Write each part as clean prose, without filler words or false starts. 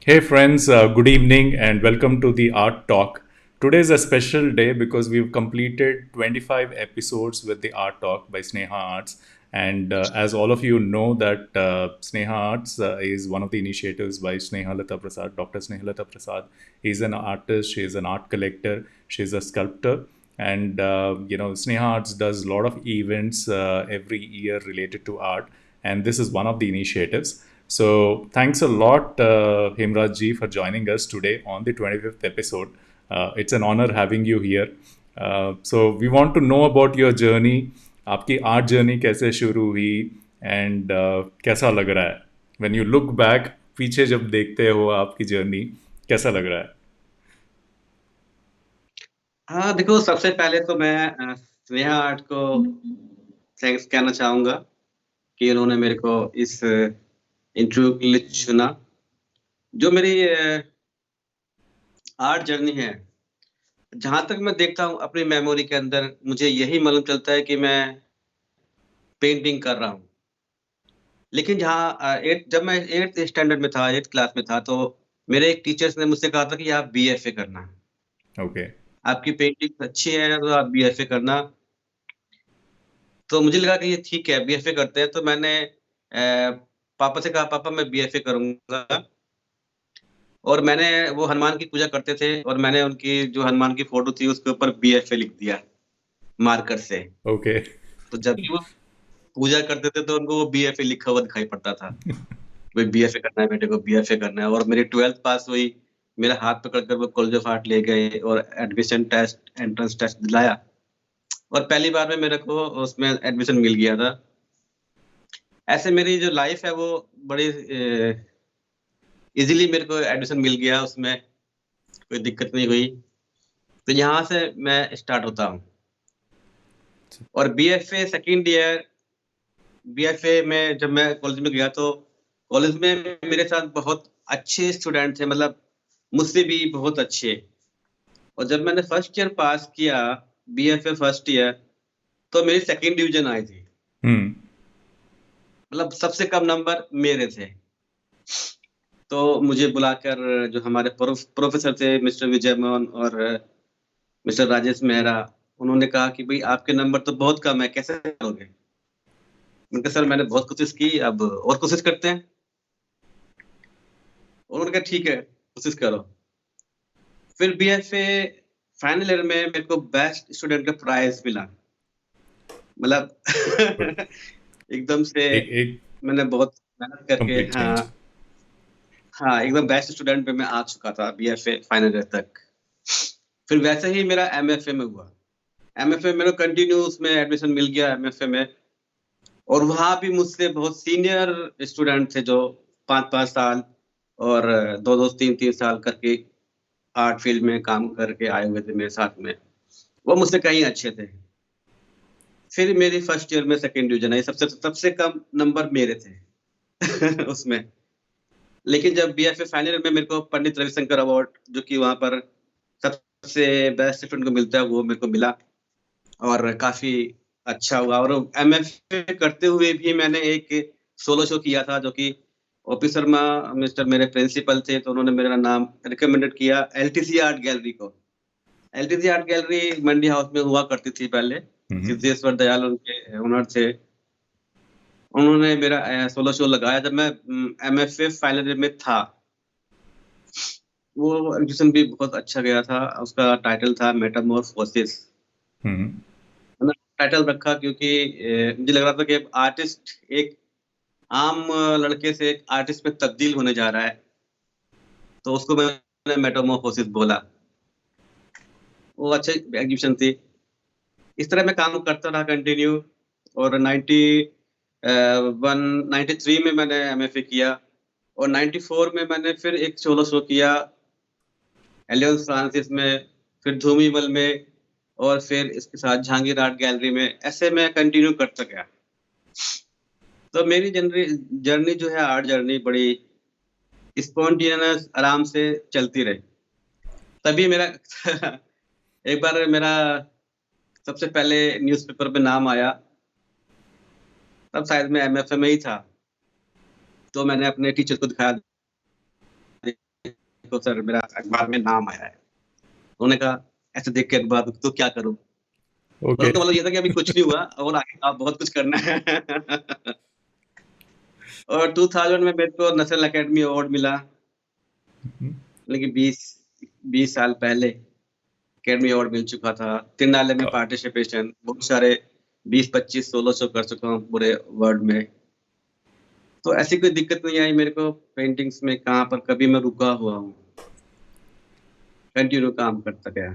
Hey friends, good evening and welcome to the Art Talk. Today is a special day because we've completed 25 episodes with the Art Talk by Sneha Arts. And as all of you know that Sneha Arts is one of the initiatives by Sneha Lata Prasad, Dr. Sneha Lata Prasad. He's an artist, she's an art collector, she's a sculptor. And, Sneha Arts does a lot of events every year related to art. And this is one of the initiatives. So thanks a lot, Himraj ji, for joining us today on the 25th episode. It's an honor having you here. So we want to know about your journey. आपकी art journey कैसे शुरू हुई and कैसा लग रहा है when you look back पीछे जब देखते हो आपकी जर्नी कैसा लग रहा है हाँ, देखो सबसे पहले तो मैं स्नेहा आर्ट को थैंक्स कहना चाहूँगा कि उन्होंने मेरे को इस इंटरव्यू के लिए चुना। जो मेरी आर्ट जर्नी है, जहाँ तक मैं देखता हूँ अपनी मेमोरी के अंदर मुझे यही मालूम चलता है कि मैं पेंटिंग कर रहा हूँ। लेकिन जहाँ 8 जब मैं 8th स्टैंडर्ड में था, 8th क्लास में था, तो मेरे एक टीचर्स ने मुझसे कहा था कि आप बीएफए करना। ओके आपकी पेंटिंग अच्छी है, तो आप बीएफए करना। तो मुझे लगा कि ये ठीक है, बीएफए करते हैं, तो मैंने पापा से कहा, "पापा मैं बीएफए करूँगा।" और मैंने वो हनुमान की पूजा करते थे और मैंने उनकी जो हनुमान की फ़ोटो थी, उसके ऊपर बीएफए लिख दिया, मार्कर से। ओके तो जब भी वो पूजा करते थे, तो उनको वो बीएफए लिखा हुआ दिखाई पड़ता था। कोई बीएफए करना है बेटे को, बीएफए करना है और मेरी 12th पास हुई, मेरा हाथ पकड़ कर वो कॉलेज ऑफ आर्ट ले गए और एडमिशन टेस्ट, एंट्रेंस टेस्ट दिलाया और पहली बार में मेरे को उसमें एडमिशन मिल गया था। ऐसे मेरी जो लाइफ है वो बड़ी ईज़िली मेरे को एडमिशन मिल गया उसमें, कोई दिक्कत नहीं हुई। तो यहाँ से मैं स्टार्ट होता हूँ और बीएफए सेकंड ईयर बीएफए में जब मैं कॉलेज में गया तो कॉलेज में मेरे साथ बहुत अच्छे स्टूडेंट थे मतलब मुझसे भी बहुत अच्छे और जब मैंने फर्स्ट ईयर पास किया बीएफए फर्स्ट ईयर तो मेरी सेकंड डिवीज़न आई थी। हम्म मतलब सबसे कम नंबर मेरे थे। तो मुझे बुलाकर जो हमारे प्रोफ़ेसर थे मिस्टर विजय मोहन और मिस्टर राजेश मेहरा, उन्होंने कहा कि भई आपके नंबर तो बहुत कम है, कैसे करोगे? मैंने कहा सर मैंने बहुत कोशिश की, अब और कोशिश करते हैं। उन्होंने कहा ठीक है, कोशिश करो। फिर बीएफए फाइनल ईयर में मेरे को बेस्ट स्टूडेंट का प्राइज़ मिला। मतलब एकदम से एक एक मैंने बहुत मेहनत करके कंप्लीट चेंज हाँ, हाँ, एकदम बेस्ट स्टूडेंट पे मैं आ चुका था बीएफए फाइनल ईयर तक। फिर वैसे ही मेरा एमएफए में हुआ। एमएफए मेरे को कंटिन्यू उसमें एडमिशन मिल गया एमएफए में और वहाँ भी मुझसे बहुत सीनियर स्टूडेंट थे जो 5-5 साल और 2-2 3-3 साल करके आर्ट फील्ड में काम करके आए हुए थे मेरे साथ में। वो मुझसे कहीं अच्छे थे। फिर मेरी फर्स्ट ईयर में सेकंड डिवीज़न आई, सबसे सबसे कम नंबर मेरे थे उसमें। लेकिन जब बीएफए फाइनल ईयर में मेरे को पंडित रविशंकर अवार्ड जो कि वहाँ पर सबसे बेस्ट स्टूडेंट को मिलता है, वो मेरे को मिला और काफ़ी अच्छा हुआ और एमएफए करते हुए भी मैंने एक सोलो शो किया था जो कि ओपी शर्मा मिस्टर मेरे प्रिंसिपल थे, तो उन्होंने मेरा नाम रिकमेंडेड किया एलटीसी आर्ट गैलरी को। एलटीसी आर्ट गैलरी मंडी हाउस में हुआ करती थी पहले, हम्म सिद्धेश्वर दयाल उनके ओनर थे। उन्होंने मेरा सोलो शो लगाया जब मैं एमएफए फाइनल ईयर में था। वो एग्ज़ीबिशन भी बहुत अच्छा गया था, उसका टाइटल था मेटामॉर्फोसिस। हम्म मैंने टाइटल रखा क्योंकि मुझे लग रहा था कि आर्टिस्ट एक आम लड़के से एक आर्टिस्ट में तब्दील होने जा रहा है, तो उसको मैंने मेटामॉर्फोसिस बोला। वो अच्छी एग्ज़ीबिशन थी। इस तरह मैं काम करता रहा कंटिन्यू और 93 में मैंने एमएफए किया और 94 में मैंने फिर एक सोलो शो किया एलियंस फ्रांसिस में, फिर धूमीबल में और फिर इसके साथ जहांगीर आर्ट गैलरी में, ऐसे मैं कंटिन्यू करता गया। तो मेरी जर्नी जो है आर्ट जर्नी बड़ी स्पॉन्टेनियस आराम से चलती रही। तभी मेरा एक बार मेरा सबसे पहले न्यूज़पेपर में नाम आया, तब शायद मैं एमएफए में ही था। तो मैंने अपने टीचर को दिखाया, को सर मेरा अखबार में नाम आया है। उन्होंने कहा ऐसे देख के अखबार तो क्या करूँ? तो ओके। उनका मतलब ये था कि अभी कुछ नहीं हुआ और आगे आप बहुत कुछ करना है। और 2000 में मेरे को नेशनल एकेडमी अवार्ड मिला, लेकिन 20 साल पहले एकेडमी अवार्ड मिल चुका था। तिरनाले में पार्टिसिपेशन, बहुत सारे 20-25 सोलो शो कर चुका हूँ पूरे वर्ल्ड में। तो ऐसी कोई दिक्कत नहीं आई मेरे को पेंटिंग्स में, कहाँ पर कभी मैं रुका हुआ हूँ, कंटिन्यू काम करता गया।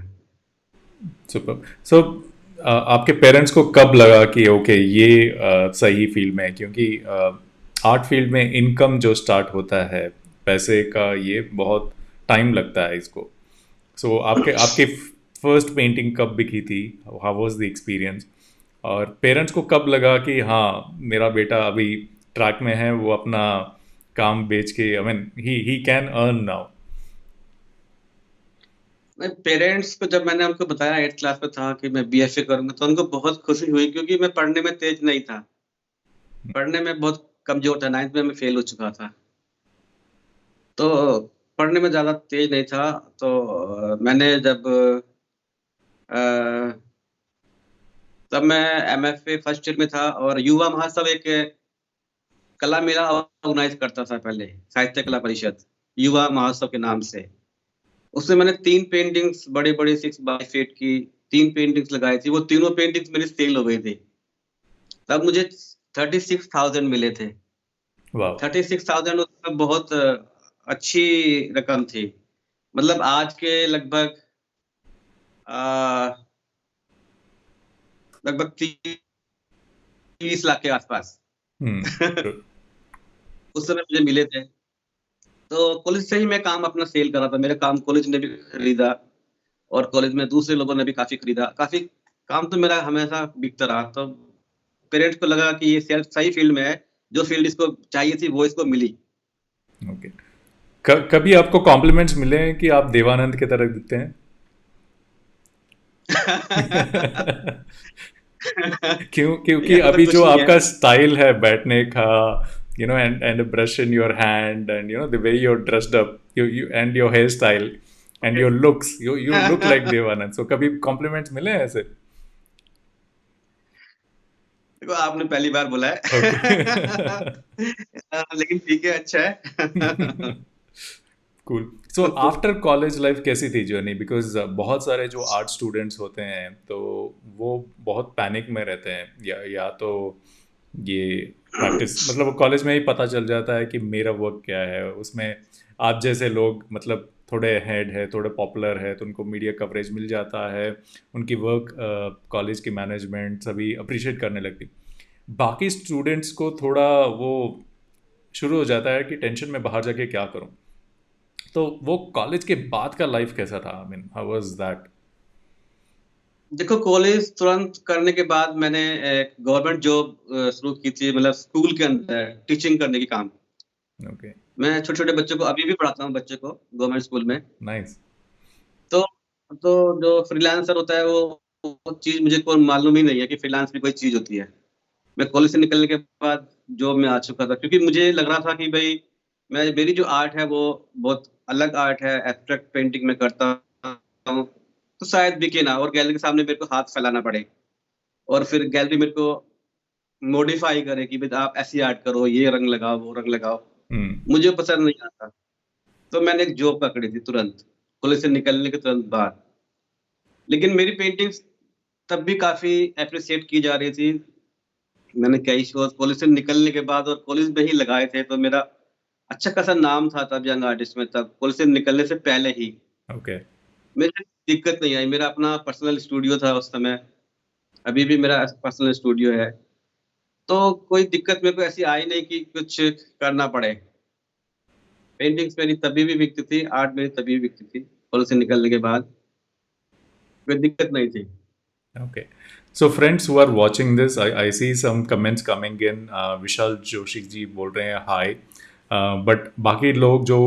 सुपर। सो आपके पेरेंट्स को कब लगा कि ओके ये सही फील्ड में है, क्योंकि आर्ट फील्ड में इनकम जो स्टार्ट होता है पैसे का, ये बहुत टाइम लगता है इसको। सो आपके आपकी फर्स्ट पेंटिंग कब बिकी थी? How was the experience? और पेरेंट्स को कब लगा कि हाँ मेरा बेटा अभी ट्रैक में है, वो अपना काम बेच के, I mean he can earn now? मैं पेरेंट्स को जब मैंने उनको बताया 8th क्लास में था कि मैं बीएफए करूँगा, तो उनको बहुत खुशी हुई क्योंकि मैं पढ़ने में तेज़ नहीं था। पढ़ने में बहुत कमज़ोर था, 9th में मैं फ़ेल हो चुका था। तो पढ़ने में ज़्यादा तेज़ नहीं था, तो मैंने जब अ, तब मैं एमएफए फर्स्ट ईयर में था और युवा महोत्सव एक कला मेला ऑर्गेनाइज़ करता था पहले, साहित्य कला परिषद, युवा महोत्सव के नाम से। उसमें मैंने 3 पेंटिंग्स बड़ी-बड़ी 6 बाय 8 की 3 पेंटिंग्स लगाई थी, वो तीनों पेंटिंग्स मेरी सेल हो गई थी। तब मुझे 36,000 मिले थे। वाह। 36,000 उस समय बहुत अच्छी रकम थी। मतलब आज के अ, लगभग 30 लाख के आस-पास। हम्म। उस समय मुझे मिले थे। तो कॉलेज से ही मैं काम अपना सेल कर रहा था। मेरा काम कॉलेज ने भी खरीदा और कॉलेज में दूसरे लोगों ने भी काफ़ी खरीदा। काफ़ी काम तो मेरा हमेशा बिकता रहा। तो पेरेंट्स को लगा कि ये शायद सही फ़ील्ड में है, जो फ़ील्ड इसको चाहिए थी वो इसको मिली। ओके। कभी आपको कॉम्प्लीमेंट्स मिले हैं कि आप देवानंद की तरह दिखते हैं? क्योंकि ऐसा तो अभी जो कुछ नहीं है। आपका स्टाइल है बैठने का, and brush in your hand, and the way you're dressed up, you and your hair style and okay. your looks, you look like Dev Anand. So कभी कॉम्प्लीमेंट्स मिले हैं ऐसे? देखो आपने पहली बार बोला है। ओके। लेकिन ठीक है, अच्छा है। Cool. So after college life कैसी थी जर्नी? बिकॉज बहुत सारे जो आर्ट स्टूडेंट्स होते हैं तो वो बहुत पैनिक में रहते हैं, या तो ये प्रैक्टिस, मतलब कॉलेज में ही पता चल जाता है कि मेरा वर्क क्या है उसमें। आप जैसे लोग मतलब थोड़े हेड है, थोड़े पॉपुलर है, तो उनको मीडिया कवरेज मिल जाता है, उनकी वर्क कॉलेज की मैनेजमेंट सभी अप्रिशिएट करने लगती। बाकी स्टूडेंट्स को थोड़ा वो शुरू हो जाता है कि टेंशन में बाहर जाके क्या करूं। तो वो कॉलेज के बाद का लाइफ कैसा था? I mean how was that? देखो कॉलेज तुरंत करने के बाद मैंने एक गवर्नमेंट जॉब शुरू की थी, मतलब स्कूल के अंदर टीचिंग करने की काम। ओके। मैं छोटे-छोटे बच्चों को अभी भी पढ़ाता हूँ, बच्चे को गवर्नमेंट स्कूल में। नाइस। तो तो जो फ्रीलांसर होता है वो चीज़ मुझे कोई मालूम ही नहीं है कि फ्रीलांस भी कोई चीज़ होती है। मैं कॉलेज से निकलने के बाद जॉब में आ चुका था क्योंकि मुझे लग रहा था कि भई मेरी जो आर्ट है वो बहुत अलग आर्ट है, एब्स्ट्रैक्ट पेंटिंग मैं करता हूँ, तो शायद बिके ना और गैलरी के सामने मेरे को हाथ फैलाना पड़े और फिर गैलरी मेरे को मॉडिफाई करे कि भई आप ऐसी आर्ट करो, ये रंग लगाओ, वो रंग लगाओ। हम्म। मुझे पसंद नहीं आता। तो मैंने एक जॉब पकड़ी थी तुरंत, कॉलेज से निकलने के तुरंत बाद। लेकिन मेरी पेंटिंग्स तब भी काफ़ी एप्रिशिएट की जा रही थी। मैंने कई शोज़ कॉलेज से निकलने के बाद और कॉलेज में ही लगाए थे, तो मेरा अच्छा खासा नाम था तब यंग आर्टिस्ट में, तब कॉलेज से निकलने से पहले ही। ओके। मुझे दिक्कत नहीं आई, मेरा अपना पर्सनल स्टूडियो था उस समय, अभी भी मेरा पर्सनल स्टूडियो है। तो कोई दिक्कत मेरे को ऐसी आई नहीं कि कुछ करना पड़े। पेंटिंग्स मेरी तभी भी बिकती थी, आर्ट मेरी तभी भी बिकती थी, कॉलेज से निकलने के बाद, कोई दिक्कत नहीं थी। Okay. So friends who are watching this, I see some comments coming in. विशाल जोशी जी बोल रहे हैं हाय। बट बाकी लोग जो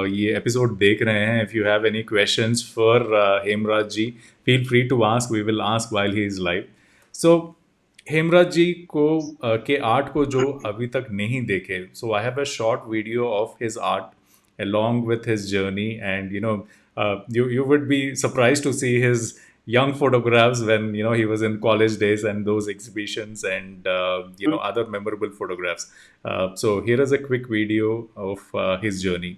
ये एपिसोड देख रहे हैं, if you have any questions for Hemraj ji, feel free to ask, we will ask while he is live. So Hemraj ji को के आर्ट को जो अभी तक नहीं देखे, so I have a short video of his art along with his journey. And you would be surprised to see his young photographs when he was in college days, and those exhibitions, and other memorable photographs. So here is a quick video of his journey.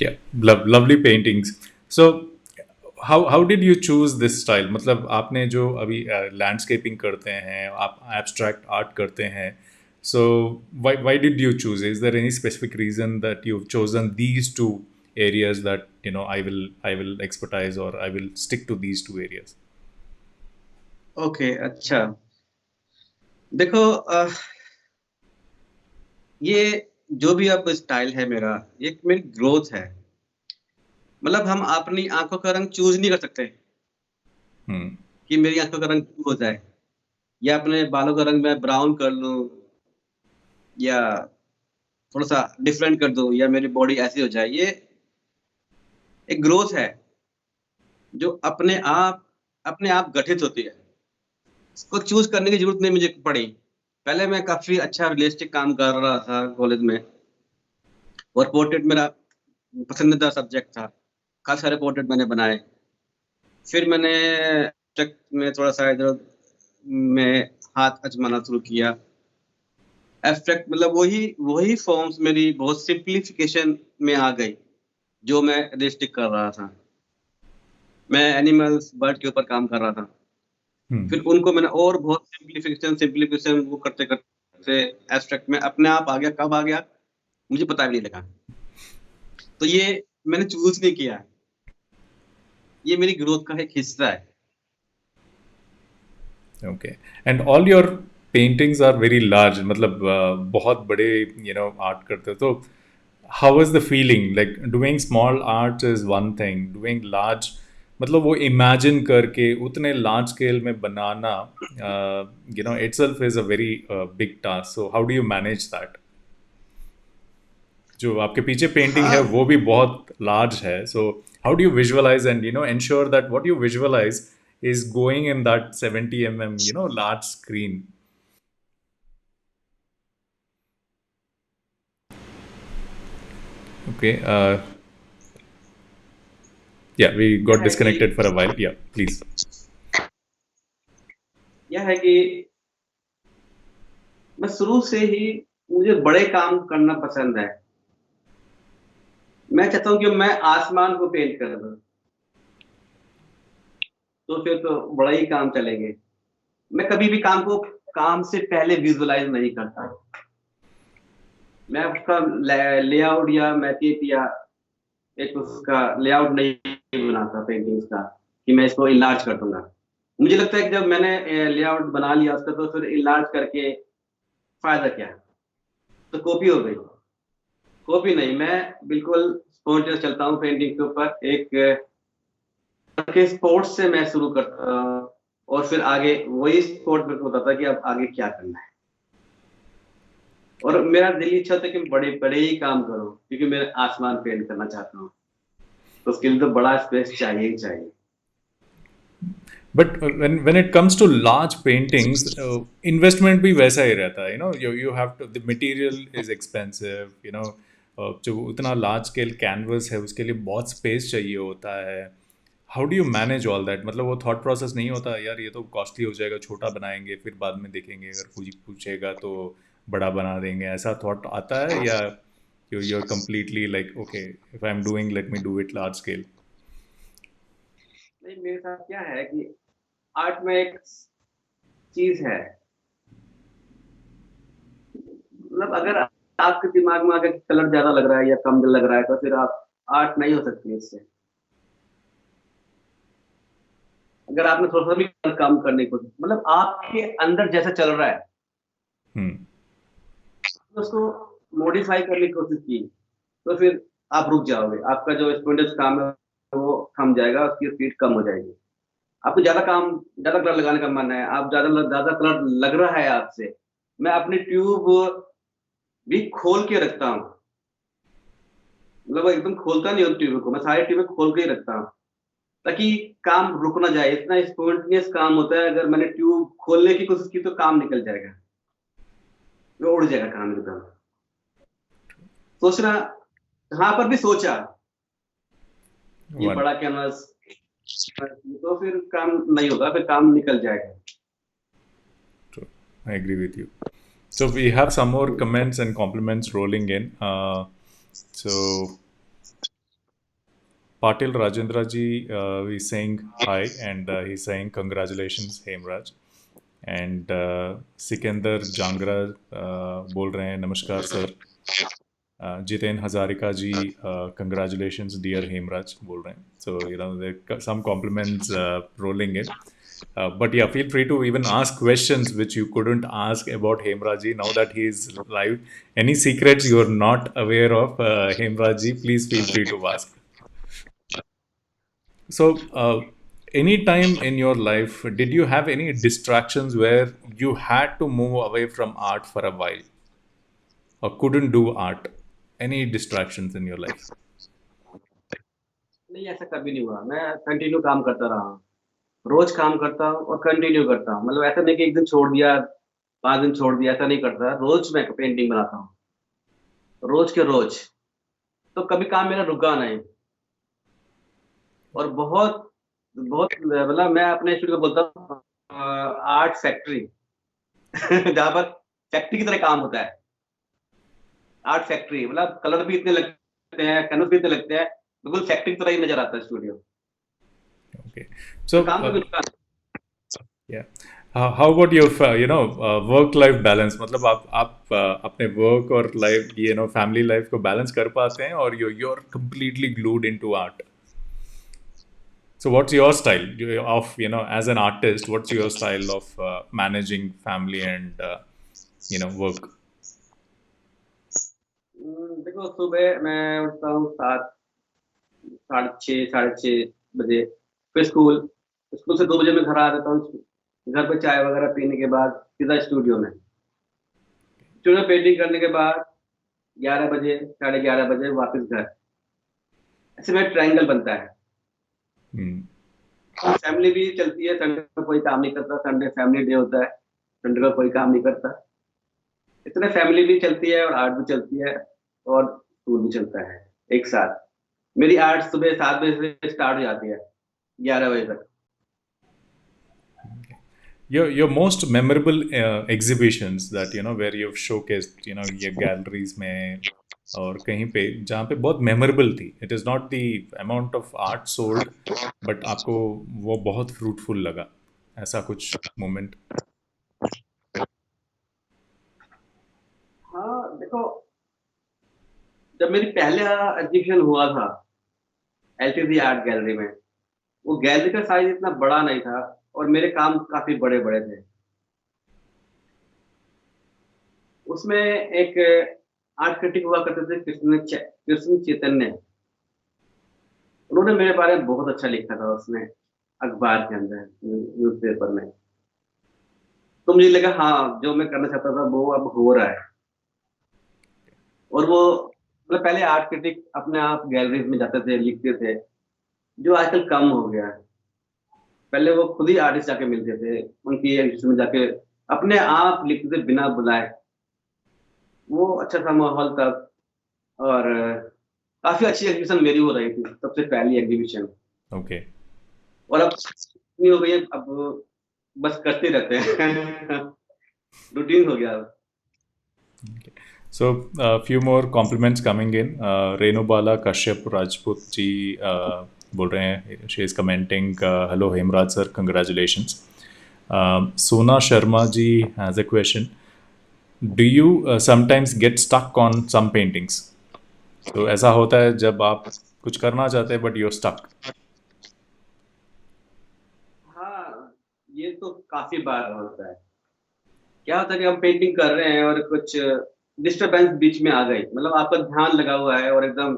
Yeah, lovely paintings. So how did you choose this style? मतलब आपने जो अभी landscaping करते हैं, आप abstract art करते हैं, so why did you choose? Is there any specific reason that you've chosen these two areas, that I will expertise, or I will stick to these two areas? Okay, अच्छा। देखो, ये जो भी अब style है मेरा, ये मेरी ग्रोथ है। मतलब हम अपनी आँखों का रंग चूज़ नहीं कर सकते हम्म कि मेरी आँखों का रंग ब्लू हो जाए, या अपने बालों का रंग मैं ब्राउन कर लूँ, या थोड़ा-सा डिफरेंट कर दूँ, या मेरी बॉडी ऐसी हो जाए। ये एक ग्रोथ है, जो अपने आप गठित होती है। इसको चूज़ करने की ज़रूरत नहीं मुझे पड़ी। पहले मैं काफ़ी अच्छा रियलिस्टिक काम कर रहा था कॉलेज में, और पोर्ट्रेट मेरा पसंदीदा सब्जेक्ट था। काफ़ी सारे पोर्ट्रेट मैंने बनाए। फिर मैंने एब्स्ट्रैक्ट में थोड़ा-सा इधर में हाथ आज़माना शुरू किया। एब्स्ट्रैक्ट मतलब वही फॉर्म्स मेरी बहुत सिम्प्लिफिकेशन में आ गई, जो मैं रियलिस्टिक कर रहा था। मैं एनिमल्स, बर्ड के ऊपर काम कर रहा था। फिर हम्म उनको मैंने और बहुत सिम्प्लिफिकेशन वो करते-करते एब्स्ट्रैक्ट में अपने आप आ गया। कब आ गया, मुझे पता भी नहीं लगा। तो ये मैंने चूज़ नहीं किया है। ये मेरी ग्रोथ का एक हिस्सा है। Okay. And all your paintings are very large, मतलब बहुत बड़े आर्ट करते हो, तो how is the feeling? Like doing small art is one thing, doing large, मतलब वो imagine करके उतने large scale में बनाना itself is a very big task. So how do you manage that? जो आपके पीछे पेंटिंग है हाँ, वो भी बहुत लार्ज है, so how do you visualize and ensure that what you visualize is going in that 70 mm large screen? Okay, yeah, we क्या got है कि disconnected for a while. Yeah, please. यह है कि मैं शुरू से ही, मुझे बड़े काम करना पसंद है। मैं चाहता हूँ कि मैं आसमान को पेंट कर दूँ, तो फिर तो बड़ा ही काम चलेंगे। मैं कभी भी काम से पहले विजुअलाइज़ नहीं करता। मैं उसका लेआउट या मैकेट या एक उसका लेआउट नहीं बनाता पेंटिंग्स का, कि मैं इसको इनलार्ज कर दूँगा। मुझे लगता है कि जब मैंने लेआउट बना लिया उसका, तो फिर इनलार्ज करके फ़ायदा क्या? तो कॉपी हो गई। कॉपी नहीं, मैं बिल्कुल स्पॉन्टेनियस चलता हूँ पेंटिंग के ऊपर। एक के स्पॉट से मैं शुरू करता हूँ, और फिर आगे वही स्पॉट मेरे को बताता है कि अब आगे क्या करना है। और मेरा दिल इच्छा होता है कि मैं बड़े-बड़े ही काम करूँ, क्योंकि मैं आसमान पेंट करना चाहता हूँ। तो उसके लिए तो बड़ा स्पेस चाहिए ही चाहिए। But when it comes to large paintings, investment भी वैसा ही रहता है, you have to, the material is expensive, जो उतना large scale canvas है उसके लिए बहुत space चाहिए होता है, how do you manage all that? मतलब वो थॉट प्रोसेस नहीं होता यार, ये तो कॉस्टली हो जाएगा, छोटा बनाएंगे फिर बाद में देखेंगे, अगर कोई पूछेगा तो बड़ा बना देंगे, ऐसा थॉट आता है? या you are completely like okay, if I am doing let me do it large scale? नहीं, मेरे साथ क्या है कि आर्ट में एक चीज है, मतलब अगर आपके दिमाग में अगर कलर ज्यादा लग रहा है या कम लग रहा है तो फिर आप आर्ट नहीं हो सकती इससे। अगर आपने थोड़ा सा भी कलर कम करने की कोशिश, मतलब आपके अंदर जैसा चल रहा है हम्म। तो उसको मॉडिफाई करने की कोशिश की तो फिर आप रुक जाओगे, आपका जो स्टूडेंट्स काम है वो थम जाएगा, उसकी स्पीड कम हो जाएगी। आपको ज्यादा कलर लगाने का मन है, आप ज्यादा कलर लग रहा है आपसे, मैं अपनी ट्यूब भी खोल के रखता हूँ, मतलब एकदम खोलता नहीं हूँ ट्यूब को, मैं सारी ट्यूब खोल के ही रखता हूँ ताकि काम रुक ना जाए। इतना स्पॉन्टेनियस काम होता है, अगर मैंने ट्यूब खोलने की कोशिश की तो काम निकल जाएगा, वो उड़ जाएगा काम एकदम। सोचना, यहाँ पर भी सोचा ये वन। बड़ा कैनवास, तो फिर काम नहीं होगा, फिर काम निकल जाएगा। I agree with you. So we have some more comments and compliments rolling in. So Patil Rajendra ji is saying hi, and he's saying congratulations Hemraj. And Sikandar Jangra बोल रहे हैं नमस्कार सर. जितेन हजारिका जी congratulations dear Hemraj बोल रहे हैं. So there are some compliments rolling in. But yeah, feel free to even ask questions which you couldn't ask about Hemraji now that he is live. Any secrets you are not aware of Hemraji, please feel free to ask. So, any time in your life, did you have any distractions where you had to move away from art for a while or couldn't do art? Any distractions in your life? नहीं, ऐसा कभी नहीं हुआ, मैं continue काम करता रहा हूँ, रोज काम करता हूँ और कंटिन्यू करता हूँ, मतलब ऐसा नहीं कि एक दिन छोड़ दिया, 5 दिन छोड़ दिया, ऐसा नहीं करता, रोज मैं पेंटिंग बनाता हूँ, रोज के रोज, तो कभी काम मेरा रुका नहीं। और बहुत बहुत मतलब मैं अपने स्टूडियो को बोलता हूँ आर्ट फैक्ट्री जहाँ पर फैक्ट्री की तरह काम होता है, आर्ट फैक्ट्री, मतलब कलर भी इतने लगते हैं, कैनवस भी इतने लगते हैं, बिल्कुल फैक्ट्री की तरह ही नजर आता है स्टूडियो। Okay. तो So, काम कभी रुका नहीं। yeah. How about your work life balance? मतलब आप अपने work और life family life को balance कर पाते हैं, और you're completely glued into art? So what's your style of as an artist? What's your style of managing family and work? देखो, सुबह मैं उठता हूँ 7, 6, 6:30 बजे, फिर स्कूल, स्कूल से 2 बजे मैं घर आ जाता हूँ, घर पे चाय वगैरह पीने के बाद सीधा स्टूडियो में, स्टूडियो में पेंटिंग करने के बाद 11 बजे, 11:30 बजे वापस घर। ऐसे में ट्रायंगल बनता है। Hmm. फैमिली भी चलती है, संडे को कोई काम नहीं करता, संडे फैमिली डे होता है, संडे को कोई काम नहीं करता, इसलिए फैमिली भी चलती है और आर्ट भी चलती है और स्कूल भी चलता है एक साथ। मेरी आर्ट सुबह 7 बजे से स्टार्ट हो जाती है 11 बजे तक। Your most memorable exhibitions that where you've showcased ये galleries में और कहीं पे जहाँ पे बहुत memorable थी. It is not the amount of art sold, but आपको वो बहुत fruitful लगा, ऐसा कुछ moment? हाँ, देखो, जब मेरी पहला एग्जीबिशन हुआ था एलटीसी आर्ट गैलरी में, वो गैलरी का साइज इतना बड़ा नहीं था और मेरे काम काफी बड़े बड़े थे। उसमें एक आर्ट क्रिटिक हुआ करते थे, कृष्ण चैतन्य, उन्होंने मेरे बारे में बहुत अच्छा लिखा था उसने, अखबार के अंदर, न्यूज़पेपर में। तो मुझे लगा हाँ, जो मैं करना चाहता था वो अब हो रहा है। और वो मतलब पहले आर्ट क्रिटिक अपने आप गैलरीज में जाते थे, लिखते थे, जो आजकल कम हो गया है। पहले वो खुद ही आर्टिस्ट जाके मिलते थे, उनकी एग्जीबिशन में जाके अपने आप लिखते थे बिना बुलाए। वो अच्छा था माहौल तब। और काफी अच्छी एग्जीबिशन मेरी हो रही थी, सबसे पहली एग्जीबिशन। Okay. और अब इतनी हो गई है, अब बस करते रहते हैं। रूटीन हो गया अब। So, a few more compliments coming in. Renu Bala Kashyap Rajput ji बोल रहे हैं, she is commenting, hello Hemraj sir, congratulations. Sona Sharma ji has a question. Do you sometimes get stuck on some paintings? So ऐसा होता है जब आप कुछ करना चाहते हैं but you're stuck. हाँ, ये तो काफी बार होता है। क्या होता है कि हम पेंटिंग कर रहे हैं और कुछ डिस्टरबेंस बीच में आ गई, मतलब आपका ध्यान लगा हुआ है और एकदम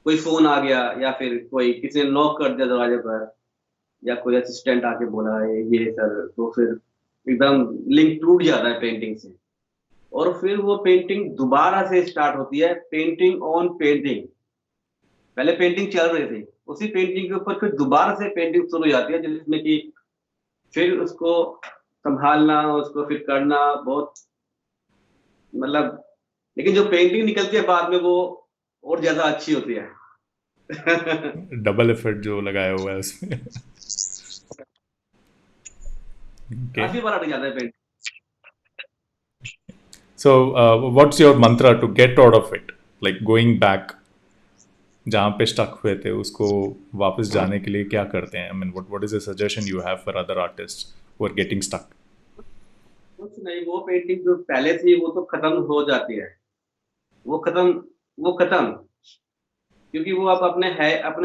कोई फोन आ गया या फिर कोई किसी ने नॉक कर दिया दरवाजे पर, या कोई असिस्टेंट आके बोला ये सर, तो फिर एकदम लिंक टूट जाता है पेंटिंग से। और फिर वो पेंटिंग दोबारा से स्टार्ट होती है, पेंटिंग ऑन पेंटिंग। पहले पेंटिंग चल रही थी, उसी पेंटिंग के ऊपर फिर दोबारा से पेंटिंग शुरू हो जाती है, जिसमें कि फिर उसको संभालना, उसको फिर करना बहुत, मतलब, लेकिन जो पेंटिंग निकलती है बाद में वो और ज्यादा अच्छी होती है। डबल एफर्ट जो लगाया हुआ है उसमें. Okay. काफी बार अटक जाता है painting. So, what's your mantra to get out of it? Like going back, जहाँ पे स्टक हुए थे उसको वापस जाने के लिए क्या करते हैं? I mean, what is a suggestion you have for other artists who are getting stuck? कुछ नहीं, वो पेंटिंग जो पहले थी वो तो खत्म हो जाती है, वो खत्म, वो खत्म, क्योंकि वो अब अपने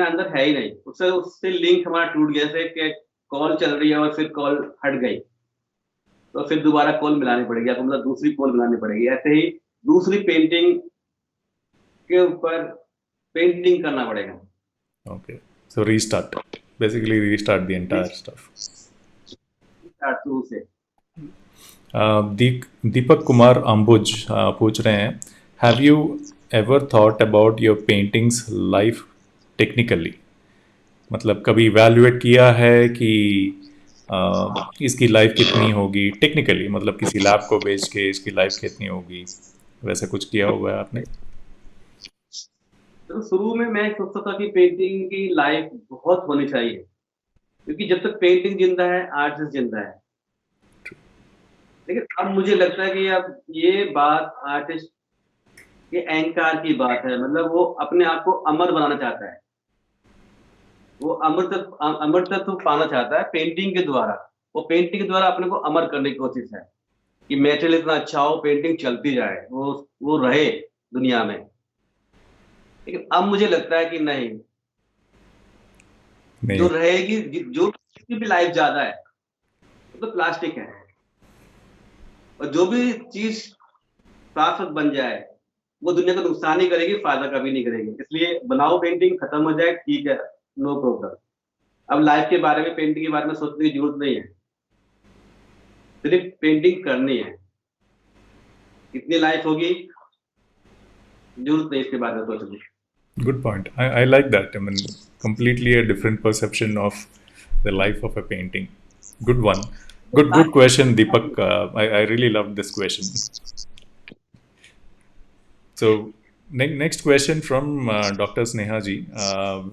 अंदर है ही नहीं। उससे उससे लिंक हमारा टूट गया, जैसे कि कॉल चल रही है और फिर कॉल हट गई, तो फिर दोबारा कॉल मिलानी पड़ेगी आपको, मतलब दूसरी कॉल मिलानी पड़ेगी। ऐसे ही दूसरी पेंटिंग के ऊपर पेंटिंग करना पड़ेगा। Okay. So restart. Basically restart the entire stuff. शुरू से। दीपक कुमार अंबुज पूछ रहे हैं, have you ever thought about your paintings life technically? मतलब कभी इवैल्यूएट किया है कि इसकी लाइफ कितनी होगी टेक्निकली, मतलब किसी लैब को बेच के इसकी लाइफ कितनी होगी, वैसा कुछ किया हुआ है आपने? तो शुरू में मैं सोचता था कि पेंटिंग की लाइफ बहुत होनी चाहिए, क्योंकि जब तक पेंटिंग जिंदा है आर्टिस्ट जिंदा है। लेकिन अब मुझे लगता है कि अब ये बात आर्टिस्ट के अहंकार की बात है, मतलब वो अपने आप को अमर बनाना चाहता है, वो अमरतत्व पाना चाहता है पेंटिंग के द्वारा। वो पेंटिंग के द्वारा अपने को अमर करने की कोशिश है कि मेटेरियल इतना अच्छा हो, पेंटिंग चलती जाए, वो रहे दुनिया में। लेकिन अब मुझे लगता है कि नहीं, नहीं. जो रहेगी, जो की भी लाइफ ज्यादा है, वो तो प्लास्टिक है। और जो भी चीज शाश्वत बन जाए वो दुनिया को नुकसान ही करेगी, फायदा कभी नहीं करेगी। इसलिए बनाओ पेंटिंग, खत्म हो जाए ठीक है, नो प्रॉब्लम। अब लाइफ के बारे में, पेंटिंग के बारे में सोचने की जरूरत नहीं है, सिर्फ पेंटिंग करनी है। कितनी लाइफ होगी जरूरत नहीं इसके बारे में सोचने की। Good point. I like that. I mean, completely a different perception of the life of a painting. Good one. Good question, Deepak. I really loved this question. So, next question from Dr. Sneha ji.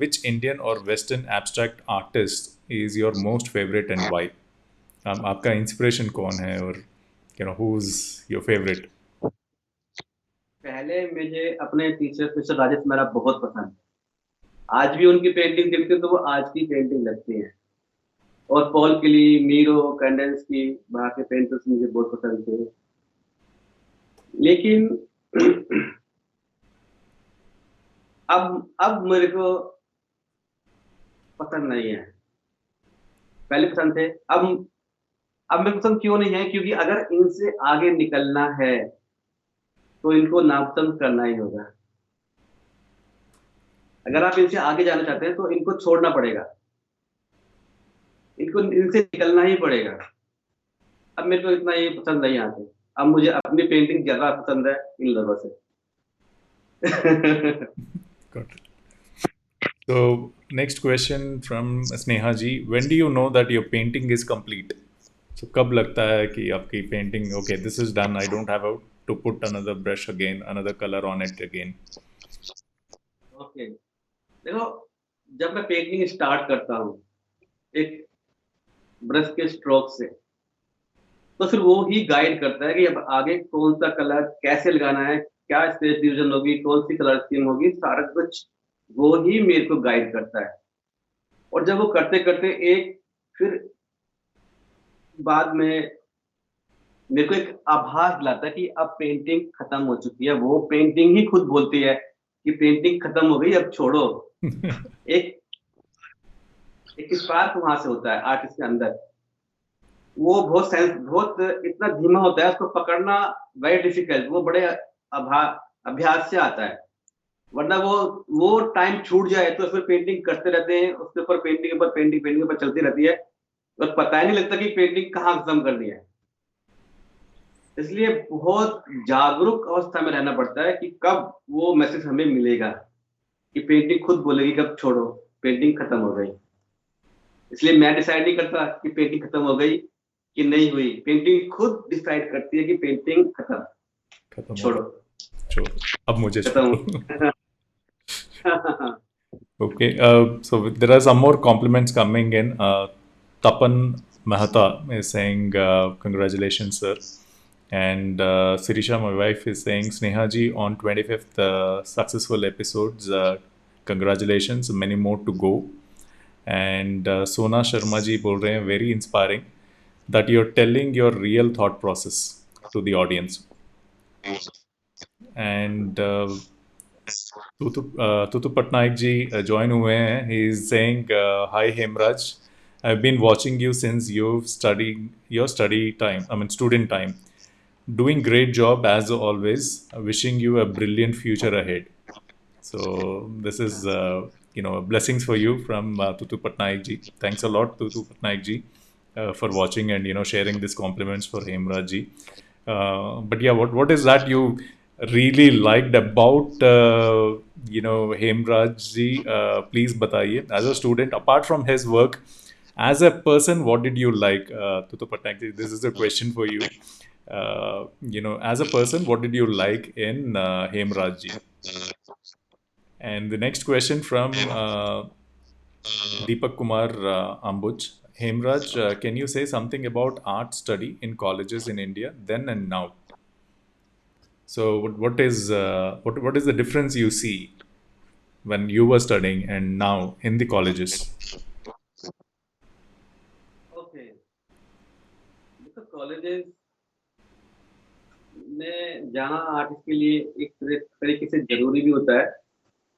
Which Indian or Western abstract artist is your most favorite and why? आपका inspiration कौन है और who's your favorite? पहले मुझे अपने teacher mister Rajesh Mehra बहुत पसंद है। आज भी उनकी पेंटिंग देखते हो तो वो आज की पेंटिंग लगती है। और पॉल किली, मीरो, कैंडेंस की वहाँ के पेंटर्स मुझे बहुत पसंद थे। लेकिन अब मेरे को पसंद नहीं है। पहले पसंद थे, अब मेरे को पसंद क्यों नहीं है, क्योंकि अगर इनसे आगे निकलना है तो इनको नापसंद करना ही होगा। अगर आप इनसे आगे जाना चाहते हैं तो इनको छोड़ना पड़ेगा, इनसे निकलना ही पड़ेगा। अब मेरे को इतना ये पसंद नहीं आते। अब मुझे अपनी पेंटिंग ज्यादा पसंद है इन लोगों से। Got it. So, next question from Sneha ji. When do you know that your painting is complete? So, कब लगता है कि आपकी painting, okay, this is done. I don't have to put another brush again, another color on it again. Okay, देखो, जब मैं painting start करता हूँ एक ब्रश के स्ट्रोक से। तो फिर वो ही गाइड करता है कि अब आगे कौन सा कलर कैसे लगाना है, क्या स्पेस डिवीजन होगी, कौन सी कलर स्कीम होगी, सारा कुछ वो ही मेरे को गाइड करता है। और जब वो करते-करते एक फिर बाद में मेरे को एक आभास दिलाता है कि अब पेंटिंग खत्म हो चुकी है। वो पेंटिंग ही खुद बोलती है कि पेंटिंग खत्म हो गई, अब छोड़ो। एक एक स्पार्क वहाँ से होता है आर्टिस्ट के अंदर। वो बहुत इतना धीमा होता है, उसको पकड़ना वेरी डिफिकल्ट। वो बड़े अभा अभ्यास से आता है। वरना वो टाइम छूट जाए तो फिर पेंटिंग करते रहते हैं, उसके ऊपर पेंटिंग के ऊपर पेंटिंग, पेंटिंग के ऊपर चलती रहती है। और पता ही नहीं लगता कि पेंटिंग कहाँ खत्म करनी है। इसलिए बहुत जागरूक अवस्था में रहना पड़ता है कि कब वो मैसेज हमें मिलेगा, कि पेंटिंग खुद बोलेगी कब छोड़ो, पेंटिंग खत्म हो गई। इसलिए मैं डिसाइड नहीं करता कि पेंटिंग खत्म हो गई कि नहीं हुई। पेंटिंग खुद डिसाइड करती है कि पेंटिंग खत्म, खत्म हो छोड़ो, गया, छोड़ो, अब मुझे खत्म छोड़ो। हो Okay, so there are some more compliments coming in. Tapan Mehta is saying, congratulations, sir. And Sirisha, my wife, is saying, Sneha ji, on 25th successful episodes, congratulations, many more to go. And Sona Sharma ji bol rahe hain, very inspiring that you're telling your real thought process to the audience. And Tutu Patnaik ji join हुए हैं. He is saying, "Hi Hemraj, I've been watching you since you've studied your study time. I mean student time. Doing great job as always. Wishing you a brilliant future ahead." So this is blessings for you from Tutu Patnaik ji. Thanks a lot, Tutu Patnaik ji, for watching and sharing these compliments for Hemraj ji. But yeah, what is that you really liked about Hemraj ji? Please बताइए. As a student, apart from his work, as a person, what did you like? Tutu Patnaik ji, this is a question for you. As a person, what did you like in Hemraj ji? And the next question from Deepak Kumar Ambuj. Hemraj, can you say something about art study in colleges in India then and now? So, what is the difference you see when you were studying and now in the colleges? Okay, देखो colleges में जाना artist के लिए एक तरीके से ज़रूरी भी होता है,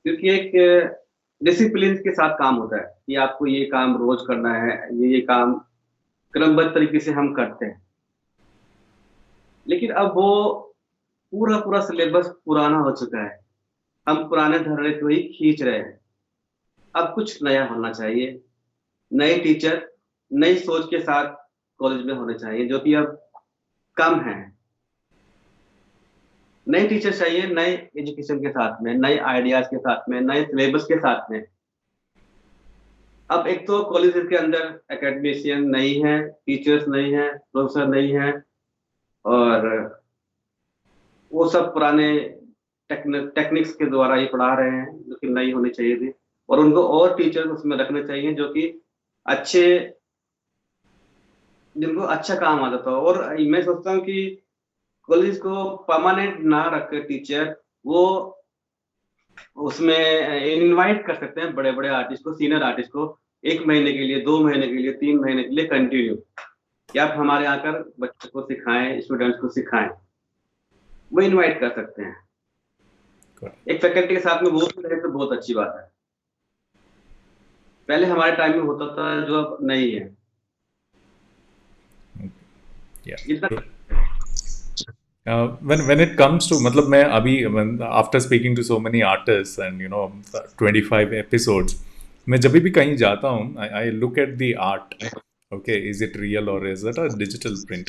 क्योंकि एक डिसिप्लिन के साथ काम होता है कि आपको ये काम रोज़ करना है, ये काम क्रमबद्ध तरीके से हम करते हैं। लेकिन अब वो पूरा सिलेबस पुराना हो चुका है। हम पुराने धड़े को ही खींच रहे हैं। अब कुछ नया होना चाहिए। नए टीचर, नई सोच के साथ कॉलेज में होने चाहिए, जो कि अब कम हैं। नए टीचर चाहिए, नए एजुकेशन के साथ में, नए आइडियाज़ के साथ में, नए सिलेबस के साथ में। अब एक तो कॉलेजेस के अंदर एकेडमिशियन नहीं हैं, टीचर्स नहीं हैं, प्रोफेसर नहीं हैं, और वो सब पुराने टेक्निक्स के द्वारा ही पढ़ा रहे हैं, जो कि नई होनी चाहिए थी। और उनको और टीचर्स उसमें रखने चाहिए जो कि अच्छे जिनको अच्छा काम आता था। और मैं सोचता हूँ कि कॉलेज को परमानेंट ना रख के टीचर, वो उसमें इनवाइट कर सकते हैं बड़े-बड़े आर्टिस्ट को, सीनियर आर्टिस्ट को 1 महीने के लिए, 2 महीने के लिए, 3 महीने के लिए कंटिन्यू, कि आप हमारे यहाँ आकर बच्चों को सिखाएँ, स्टूडेंट्स को सिखाएँ। वो इनवाइट कर सकते हैं। एक फैकल्टी के साथ में वो भी रहे तो बहुत अच्छी बात है। पहले हमारे टाइम में होता था, जो अब नहीं है। Yeah. जितना When it comes to मतलब मैं अभी after speaking to so many artists and 25 episodes, मैं जब भी कहीं जाता हूँ, I look at the art. Okay, is it real or is it a digital print?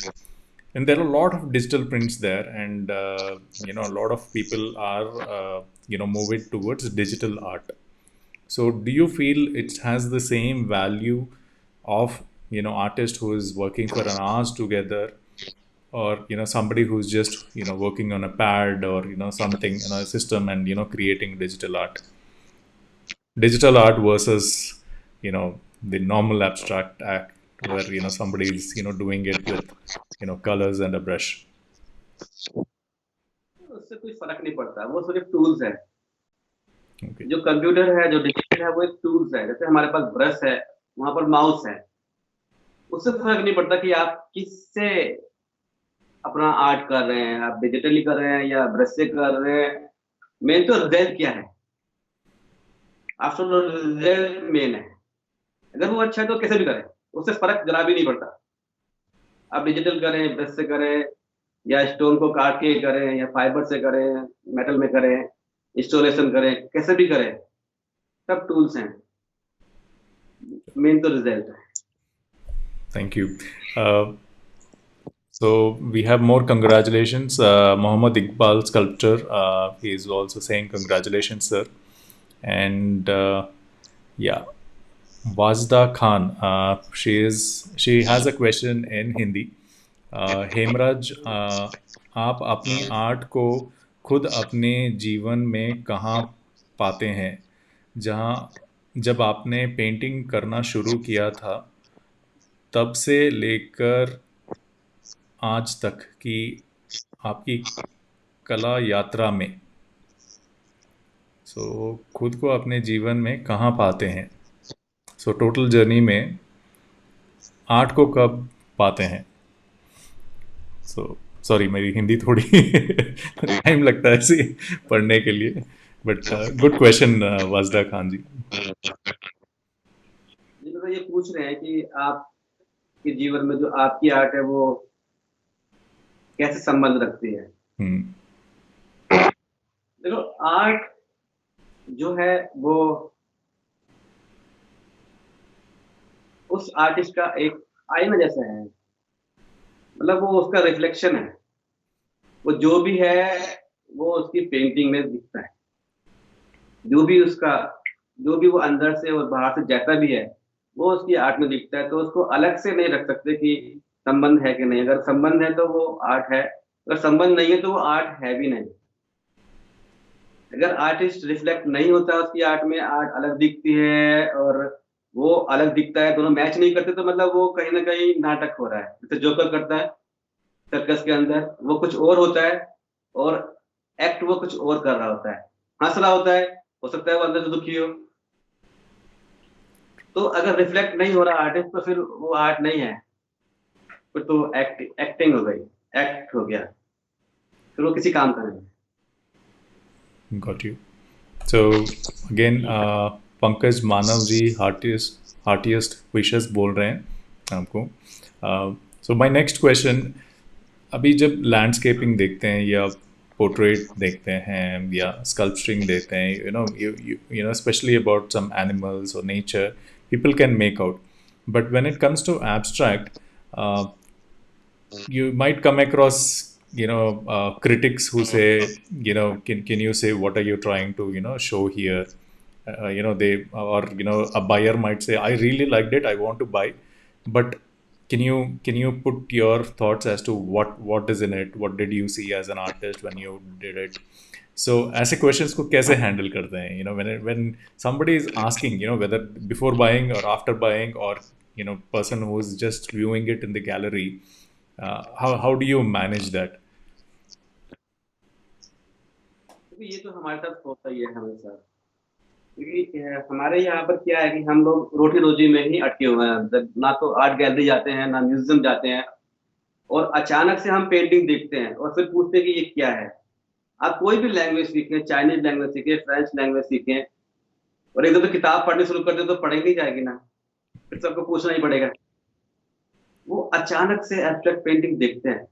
And there are a lot of digital prints there, and a lot of people are moving towards digital art. So do you feel it has the same value of artist who is working for an hours together, or somebody who's just working on a pad or something a system and creating digital art versus the normal abstract act where somebody is doing it with colors and a brush. उससे कोई फर्क नहीं पड़ता, वो सिर्फ tools है। Okay. जो computer है, जो डिजिटल है, वो एक टूल्स है। जैसे हमारे पास ब्रश है, वहां पर माउस है, उससे फर्क नहीं पड़ता कि आप किससे अपना आर्ट कर रहे हैं, आप डिजिटली कर रहे हैं या ब्रश से कर रहे हैं। मेन तो रिजल्ट क्या है, आफ्टर रिजल्ट मेन है। अगर वो अच्छा है तो कैसे भी करें, उससे फर्क जरा भी नहीं पड़ता। आप डिजिटल करें, ब्रश से करें, या स्टोन को काट के करें, या फाइबर से करें, मेटल में करें, इंस्टॉलेशन करें, कैसे भी करें, सब टूल्स हैं। मेन तो रिजल्ट है। Thank you. So we have more congratulations. Mohammad Iqbal, sculptor, he is also saying congratulations, sir. And yeah, Wajda Khan, she has a question in Hindi. Hemraj, आप अपनी आर्ट को खुद अपने जीवन में कहाँ पाते हैं? जहाँ जब आपने पेंटिंग करना शुरू किया था तब से लेकर आज तक की आपकी कला यात्रा में, खुद को अपने जीवन में कहाँ पाते हैं? टोटल जर्नी में आर्ट को कब पाते हैं? सॉरी, मेरी हिंदी थोड़ी टाइम लगता है ऐसे पढ़ने के लिए, but good question Vajda Khan जी। तो ये पूछ रहे हैं कि आपके जीवन में जो आपकी आर्ट है वो कैसे संबंध रखती है। देखो, आर्ट जो है वो उस आर्टिस्ट का एक आईना जैसा है, मतलब वो उसका रिफ्लेक्शन है। वो जो भी है वो उसकी पेंटिंग में दिखता है। जो भी वो अंदर से और बाहर से जैसा भी है वो उसकी आर्ट में दिखता है। तो उसको अलग से नहीं रख सकते कि संबंध है कि नहीं। अगर संबंध है तो वो आर्ट है, अगर संबंध नहीं है तो वो आर्ट है भी नहीं। अगर आर्टिस्ट रिफ्लेक्ट नहीं होता उसकी आर्ट में, आर्ट अलग दिखती है और वो अलग दिखता है, दोनों मैच नहीं करते, तो मतलब वो कहीं ना कहीं नाटक हो रहा है। जैसे जोकर करता है सर्कस के अंदर, वो कुछ और होता है और एक्ट वो कुछ और कर रहा होता है। हंस रहा होता है, हो सकता है वो अंदर से दुखी हो। तो अगर रिफ्लेक्ट नहीं हो रहा आर्टिस्ट तो फिर वो आर्ट नहीं है, फिर तो एक्टिंग हो गई, एक्ट हो गया, फिर वो किसी काम का नहीं। Got you. So again, Pankaj Manav ji heartiest wishes बोल रहे हैं आपको। सो माय नेक्स्ट क्वेश्चन, अभी जब लैंडस्केपिंग देखते हैं या पोर्ट्रेट देखते हैं या स्कल्पचरिंग देखते हैं, you know especially about some animals or nature, people can make out, but when it comes to abstract, you might come across critics who say, can you say what are you trying to show here? They, or a buyer might say, I really liked it, I want to buy, but can you put your thoughts as to what is in it, what did you see as an artist when you did it? So ऐसे questions को कैसे handle करते हैं? When somebody is asking, whether before buying or after buying, or person who is just viewing it in the gallery, how do you manage that? ये तो हमारे साथ होता ही है हमेशा, क्योंकि हमारे यहाँ पर क्या है कि हम लोग रोटी रोजी में ही अटके हुए हैं। ना तो आर्ट गैलरी जाते हैं, ना म्यूजियम जाते हैं, और अचानक से हम पेंटिंग देखते हैं और फिर पूछते हैं कि ये क्या है। आप कोई भी लैंग्वेज सीखें, चाइनीज लैंग्वेज सीखें, फ्रेंच लैंग्वेज सीखें, और एकदम तो किताब पढ़नी शुरू कर दे तो पढ़ेगी नहीं जाएगी ना, फिर सबको पूछना ही पड़ेगा। वो अचानक से एब्स्ट्रैक्ट पेंटिंग देखते हैं,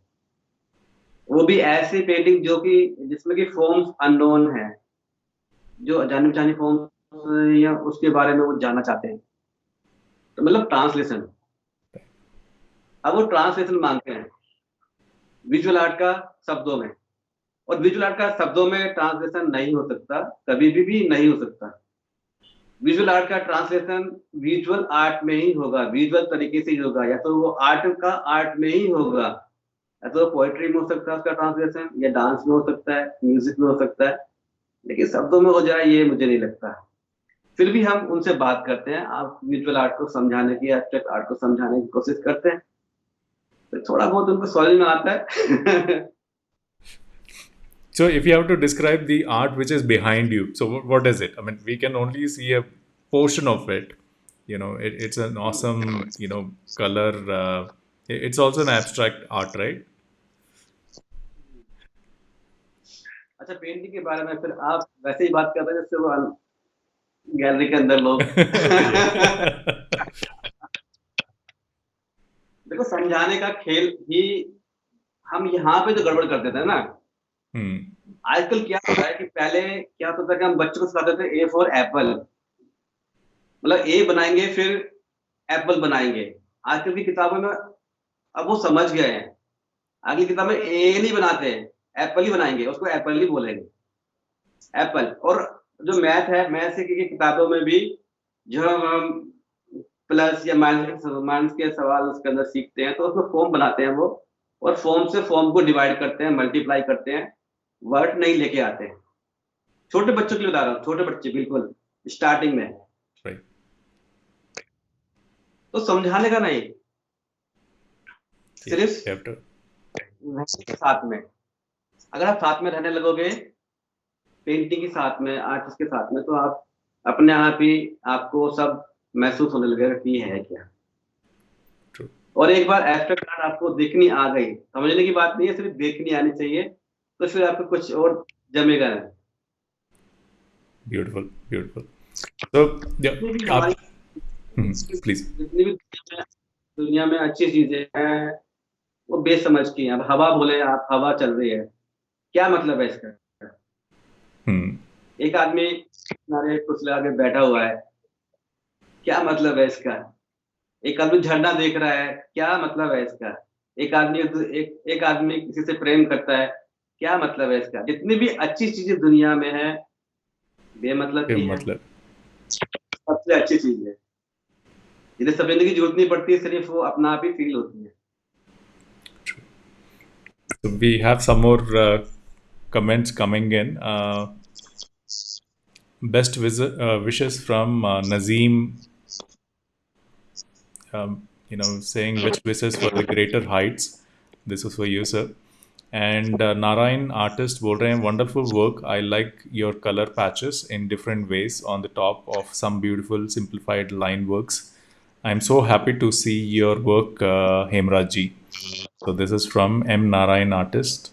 वो भी ऐसी पेंटिंग जो कि जिसमें कि फॉर्म्स अननोन है, जो जाने पहचाने फॉर्म या उसके बारे में वो जानना चाहते हैं। तो मतलब ट्रांसलेशन, अब वो ट्रांसलेशन मांगते हैं विजुअल आर्ट का शब्दों में, और विजुअल आर्ट का शब्दों में ट्रांसलेशन नहीं हो सकता, कभी भी नहीं हो सकता। विजुअल आर्ट का ट्रांसलेशन विजुअल आर्ट में ही होगा, विजुअल तरीके से ही होगा, या तो वो आर्ट का आर्ट में ही होगा, या तो पोएट्री में हो सकता है उसका ट्रांसलेशन, या डांस में हो सकता है, म्यूजिक में हो सकता है, लेकिन शब्दों में हो जाए ये मुझे नहीं लगता। फिर भी हम उनसे बात करते हैं, आप विजुअल आर्ट को समझाने की, एब्स्ट्रैक्ट आर्ट को समझाने की कोशिश करते हैं, तो थोड़ा बहुत उनको समझ में आता है। So, if you have to describe the art which is behind you, so what is it? I mean, we can only see a portion of it. It's an awesome, color. It's also an abstract art, right? अच्छा, painting के बारे में फिर आप वैसे ही बात कर रहे हैं जैसे वो गैलरी के अंदर लोग। Yeah. देखो, समझाने का खेल ही हम यहाँ पे जो गड़बड़ कर देते हैं ना, Hmm. आजकल क्या होता है कि पहले क्या होता था कि हम बच्चों को सिखाते थे ए फॉर एप्पल, मतलब ए बनाएंगे फिर एप्पल बनाएंगे। आजकल की किताबों में अब वो समझ गए हैं, अगली किताब में ए नहीं बनाते हैं, एप्पल ही बनाएंगे, उसको एप्पल ही बोलेंगे, एप्पल। और जो मैथ है, मैथ की किताबों में भी जो हम प्लस या माइनस के सवाल उसके अंदर सीखते हैं, तो उसमें फॉर्म बनाते हैं वो, और फॉर्म से फॉर्म को डिवाइड करते हैं, मल्टीप्लाई करते हैं, वर्ड नहीं लेके आते हैं। छोटे बच्चों के लिए बता रहा हूँ, छोटे बच्चे बिल्कुल स्टार्टिंग में, Right. तो समझाने का नहीं, Yeah. सिर्फ You have to. रहने के साथ में, अगर आप साथ में रहने लगोगे पेंटिंग के साथ में, आर्टिस्ट के साथ में, तो आप अपने आप ही आपको सब महसूस होने लगेगा कि ये है क्या। True. और एक बार एब्स्ट्रैक्ट आर्ट आपको देखनी आ गई, समझने की बात नहीं है, सिर्फ देखनी आनी चाहिए, तो फिर आपको कुछ और जमेगा नहीं। Beautiful. Beautiful. So, yeah. जितनी भी हमारी Please. जितनी भी दुनिया में अच्छी चीजें हैं, वो बेसमझ की हैं। अब हवा बोले आप, हवा चल रही है, क्या मतलब है इसका? Hmm. एक आदमी किनारे कुछ लगा के बैठा हुआ है, क्या मतलब है इसका? एक आदमी झरना देख रहा है, क्या मतलब है इसका? एक आदमी किसी से प्रेम करता है, क्या मतलब है इसका? जितनी भी अच्छी चीजें दुनिया में है, बेमतलब की है, मतलब. सबसे अच्छी चीज है, जिन्हें समझने की जरूरत नहीं पड़ती, सिर्फ वो अपना आप ही फील होती है। So we have some more comments coming in. Best wishes from Nazim. Saying which wishes for the greater heights. This was for you, sir. And Narayan artist बोल रहे हैं wonderful work. I like your color patches in different ways on the top of some beautiful simplified line works. I'm so happy to see your work, Hemraj ji. So this is from M Narayan artist.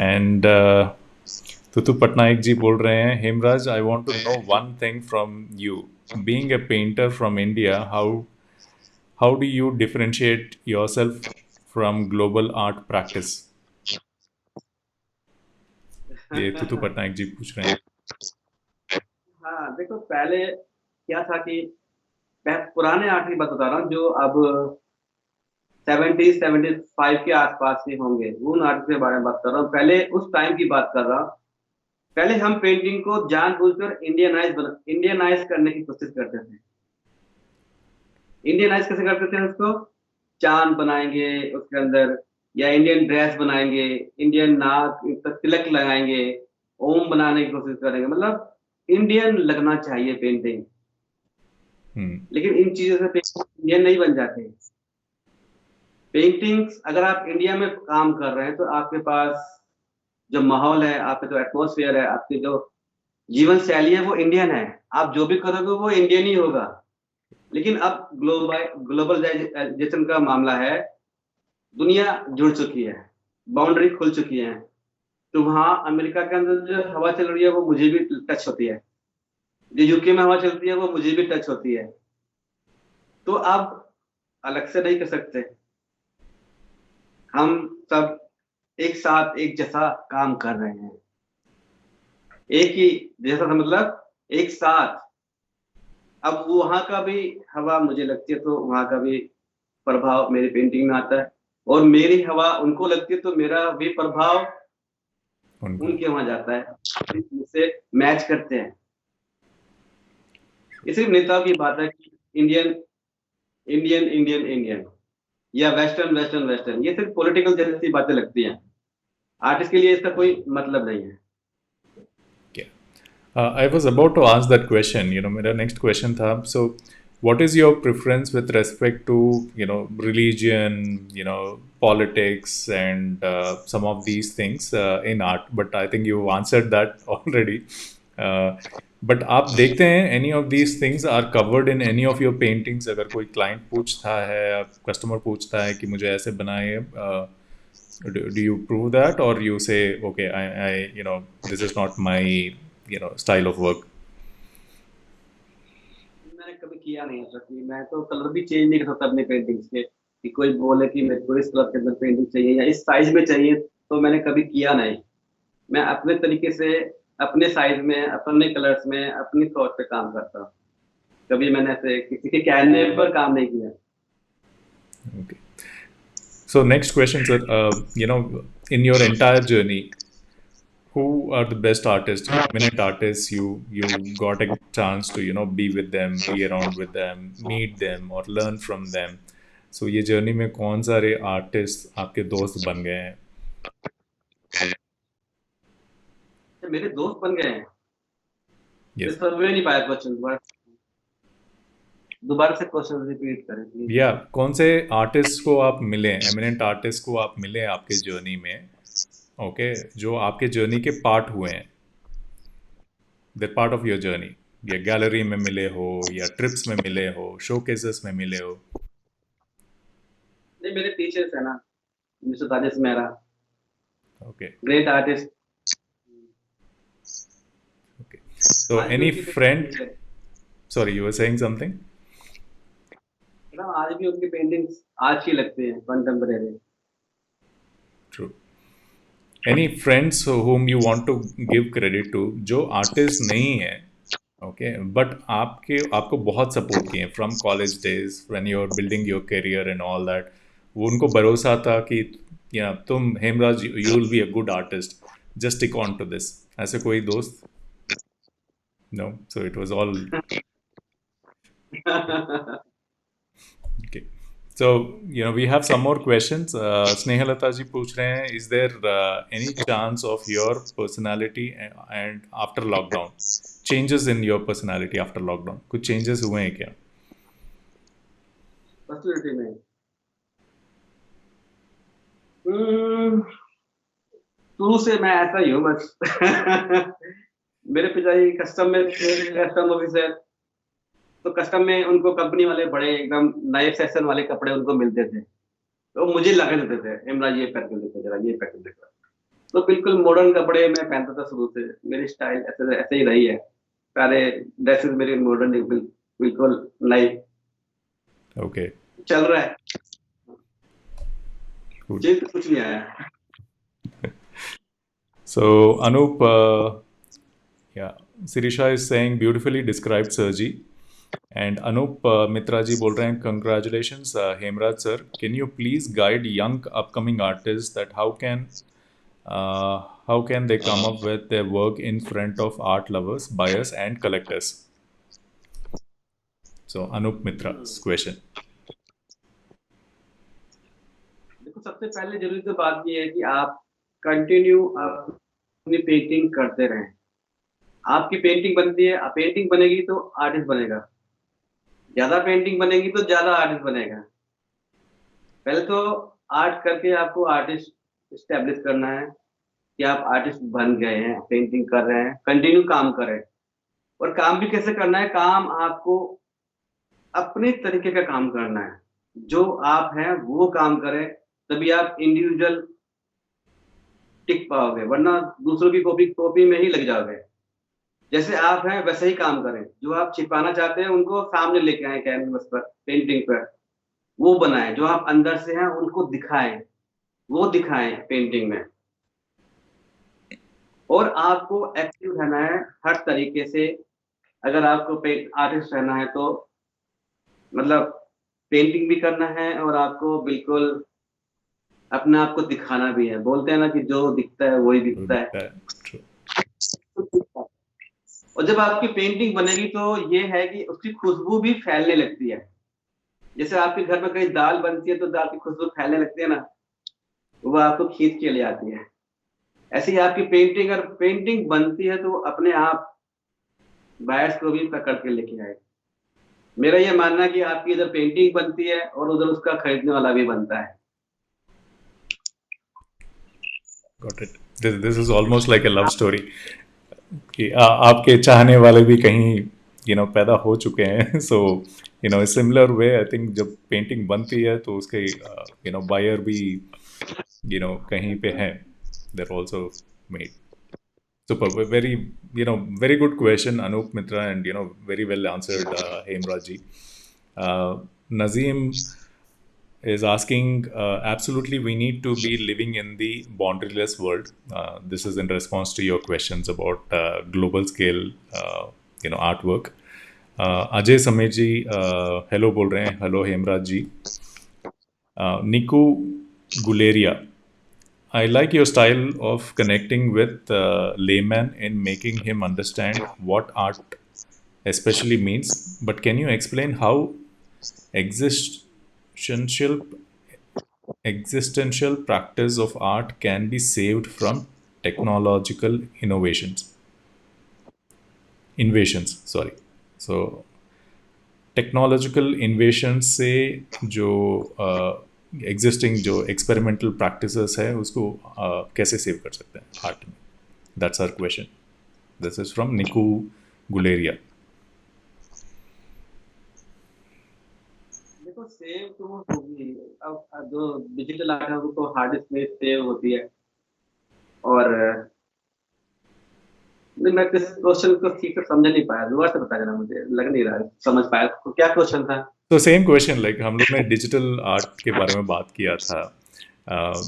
And Tutu Patnaik ji बोल रहे हैं Hemraj, I want to know one thing from you. Being a painter from India, how do you differentiate yourself from global art practice? ये तुतु पटनायक जी पूछ रहे हैं. हाँ, देखो पहले क्या था कि पुराने आर्ट की बात बता रहा हूँ, जो अब 70-75 के आसपास ही होंगे, उन आर्ट के बारे में बात कर रहा हूँ। पहले उस टाइम की बात कर रहा हूँ। पहले हम पेंटिंग को जानबूझकर इंडियनाइज करने की कोशिश करते थे। इंडियनाइज कैसे करते थे उसको? चांद बनाएंगे उसके अंदर, या इंडियन ड्रेस बनाएंगे, इंडियन नाक पर तिलक लगाएंगे, ओम बनाने की कोशिश करेंगे, मतलब इंडियन लगना चाहिए पेंटिंग। लेकिन इन चीजों से पेंटिंग इंडियन नहीं बन जाते। पेंटिंग्स अगर आप इंडिया में काम कर रहे हैं, तो आपके पास जो माहौल है, आपका जो एटमॉस्फेयर है, आपकी जो जीवन शैली है, वो इंडियन है। आप जो भी करोगे वो इंडियन ही होगा। लेकिन अब ग्लोबलाइजेशन का मामला है, दुनिया जुड़ चुकी है, बाउंड्री खुल चुकी है, तो वहाँ अमेरिका के अंदर जो हवा चल रही है वो मुझे भी टच होती है, जो यूके में हवा चलती है वो मुझे भी टच होती है। तो अब अलग से नहीं कर सकते, हम सब एक साथ एक जैसा काम कर रहे हैं, एक ही जैसा था, मतलब एक साथ। अब वहां का भी हवा मुझे लगती है तो वहां का भी प्रभाव मेरी पेंटिंग में आता है, और मेरी हवा उनको लगती है तो मेरा भी प्रभाव उनके वहां जाता है, इससे मैच करते हैं। ये सिर्फ नेताओं की बात है कि इंडियन इंडियन इंडियन इंडियन या वेस्टर्न वेस्टर्न वेस्टर्न, ये सिर्फ पॉलिटिकल जैसी बातें लगती हैं। आर्टिस्ट के लिए इसका कोई मतलब नहीं है। I was about to ask that question. मेरा next question था. So, what is your preference with respect to religion, politics, and some of these things in art? But I think you answered that already. Uh, but आप देखते हैं any of these things are covered in any of your paintings? अगर कोई client पूछता है, customer पूछता है कि मुझे ऐसे बनाइए, do you prove that, or you say, okay, this is not my style of work? मैंने कभी किया नहीं ऐसा कि मैं तो कलर भी चेंज नहीं कर सकता अपने पेंटिंग्स के, कि कोई बोले कि मेरे को इस कलर के अंदर पेंटिंग चाहिए या इस साइज में चाहिए, तो मैंने कभी किया नहीं। मैं अपने तरीके से, अपने साइज में, अपने कलर्स में, अपनी थॉट पे काम करता हूँ। कभी मैंने ऐसे किसी के कहने पर काम नहीं किया। Okay. So next question, sir. In your entire journey, who are the best artists, eminent artists you got a chance to be with them, be around with them, meet them, or learn from them? So ये journey में कौन सारे artists आपके दोस्त बन गए हैं? मेरे दोस्त बन गए हैं। Yes. समझ में नहीं पाया क्वेश्चन, दोबारा से क्वेश्चन रिपीट करें प्लीज। या कौन से आर्टिस्ट को आप मिले, एमिनेंट आर्टिस्ट को आप मिले आपके जर्नी में, ओके, जो आपके जर्नी के पार्ट हुए हैं, the part of your journey, या गैलरी में मिले हो, या ट्रिप्स में मिले हो, शोकेसेस में मिले हो? नहीं, मेरे टीचर्स है ना, mister Rajesh Mehra, okay great artist. Okay. So any friend, sorry you were saying something? आज भी उनकी पेंटिंग्स आज की लगती हैं, contemporary. True. Any friends whom you want to give credit to जो आर्टिस्ट नहीं है, ओके, बट आपको बहुत सपोर्ट किए from college days when you are building your career and all that? वो उनको भरोसा था कि तुम Hemraj, you will be a good artist, just stick on to this, ऐसे कोई दोस्त? No, so it was all okay. So we have some more questions. Snehalata ji पूछ रहे हैं, is there any chance of your personality and after lockdown, changes in your personality after lockdown? कुछ changes हुए हैं क्या? Personality में शुरू से मैं ऐसा ही हूँ बस। मेरे पिताजी कस्टम में थे, कस्टम ऑफिसर, तो कस्टम में उनको कंपनी वाले बड़े एकदम नए फैशन वाले कपड़े उनको मिलते थे, तो मुझे लगा देते थे, इमरान ये पहन के देखो जरा, ये पहन के देखो। तो बिल्कुल मॉडर्न कपड़े मैं पहनता था शुरू से, मेरी स्टाइल ऐसे ऐसे ही रही है, सारे ड्रेसेस मेरे मॉडर्न बिल्कुल नई। Okay. चल रहा है, Good. चेंज कुछ नहीं आया। So Anup, yeah, Sirisha is saying beautifully described, sir ji. And Anup Mitra ji बोल रहे हैं, congratulations Hemraj sir, can you please guide young upcoming artists that how can they come up with their work in front of art lovers, buyers and collectors? So Anup Mitra's question. देखो, सबसे पहले जरूरी तो बात ये है कि आप कंटिन्यू अपनी पेंटिंग करते रहें। आपकी पेंटिंग बनती है, पेंटिंग बनेगी तो आर्टिस्ट बनेगा, ज्यादा पेंटिंग बनेगी तो ज्यादा आर्टिस्ट बनेगा। पहले तो आर्ट करके आपको आर्टिस्ट स्टैब्लिश करना है कि आप आर्टिस्ट बन गए हैं, पेंटिंग कर रहे हैं, कंटिन्यू काम करें। और काम भी कैसे करना है, काम आपको अपने तरीके का काम करना है, जो आप हैं वो काम करें, तभी आप इंडिविजुअल टिक पाओगे, वरना दूसरों की कॉपी में ही लग जाओगे। जैसे आप हैं वैसे ही काम करें, जो आप छिपाना चाहते हैं उनको सामने लेके आए कैनवस पर, पेंटिंग पर, वो बनाएं। जो आप अंदर से हैं उनको दिखाएं, वो दिखाएं पेंटिंग में। और आपको एक्टिव रहना है हर तरीके से। अगर आपको आर्टिस्ट रहना है तो मतलब पेंटिंग भी करना है और आपको बिल्कुल अपने आप को दिखाना भी है। बोलते हैं ना कि जो दिखता है वही दिखता है। और जब आपकी पेंटिंग बनेगी तो ये है कि उसकी खुशबू भी फैलने लगती है। जैसे आपके घर में कहीं दाल बनती है तो दाल की खुशबू फैलने लगती है ना, वो आपको खींच के ले आती है। ऐसे ही आपकी पेंटिंग, अगर पेंटिंग बनती है तो अपने आप बायर्स को भी पकड़ के लेके आए। मेरा ये मानना है कि आपकी इधर पेंटिंग बनती है और उधर उसका खरीदने वाला भी बनता है। Got it. This is almost like a love story कि आपके चाहने वाले भी कहीं पैदा हो चुके हैं so similar way I think जब पेंटिंग बनती है तो उसके बायर भी कहीं पे हैं, they're also made. Super, very very good question, Anup Mitra, and very well answered, Hemraj ji. Nazim is asking, absolutely, we need to be living in the boundaryless world. This is in response to your questions about global scale, artwork. Ajay समय जी hello बोल रहे हैं, hello Hemraj ji. Niku Guleria, I like your style of connecting with layman in making him understand what art especially means. But can you explain how existential existential practice of art can be saved from technological invasions? Sorry. So technological इन्वेशन से जो existing जो experimental practices है उसको कैसे save कर सकते हैं art में? That's our question. This is from Niku Guleria. देखो सेव तो वो होगी, अब जो डिजिटल आर्ट है वो तो हार्ड डिस्क में सेव होती है। और मैं किस क्वेश्चन को ठीक से समझ नहीं पाया, दोबारा से बता देना, मुझे लग नहीं रहा है समझ पाया। तो क्या क्वेश्चन था? तो सेम क्वेश्चन, लाइक हम लोग ने डिजिटल आर्ट के बारे में बात किया था.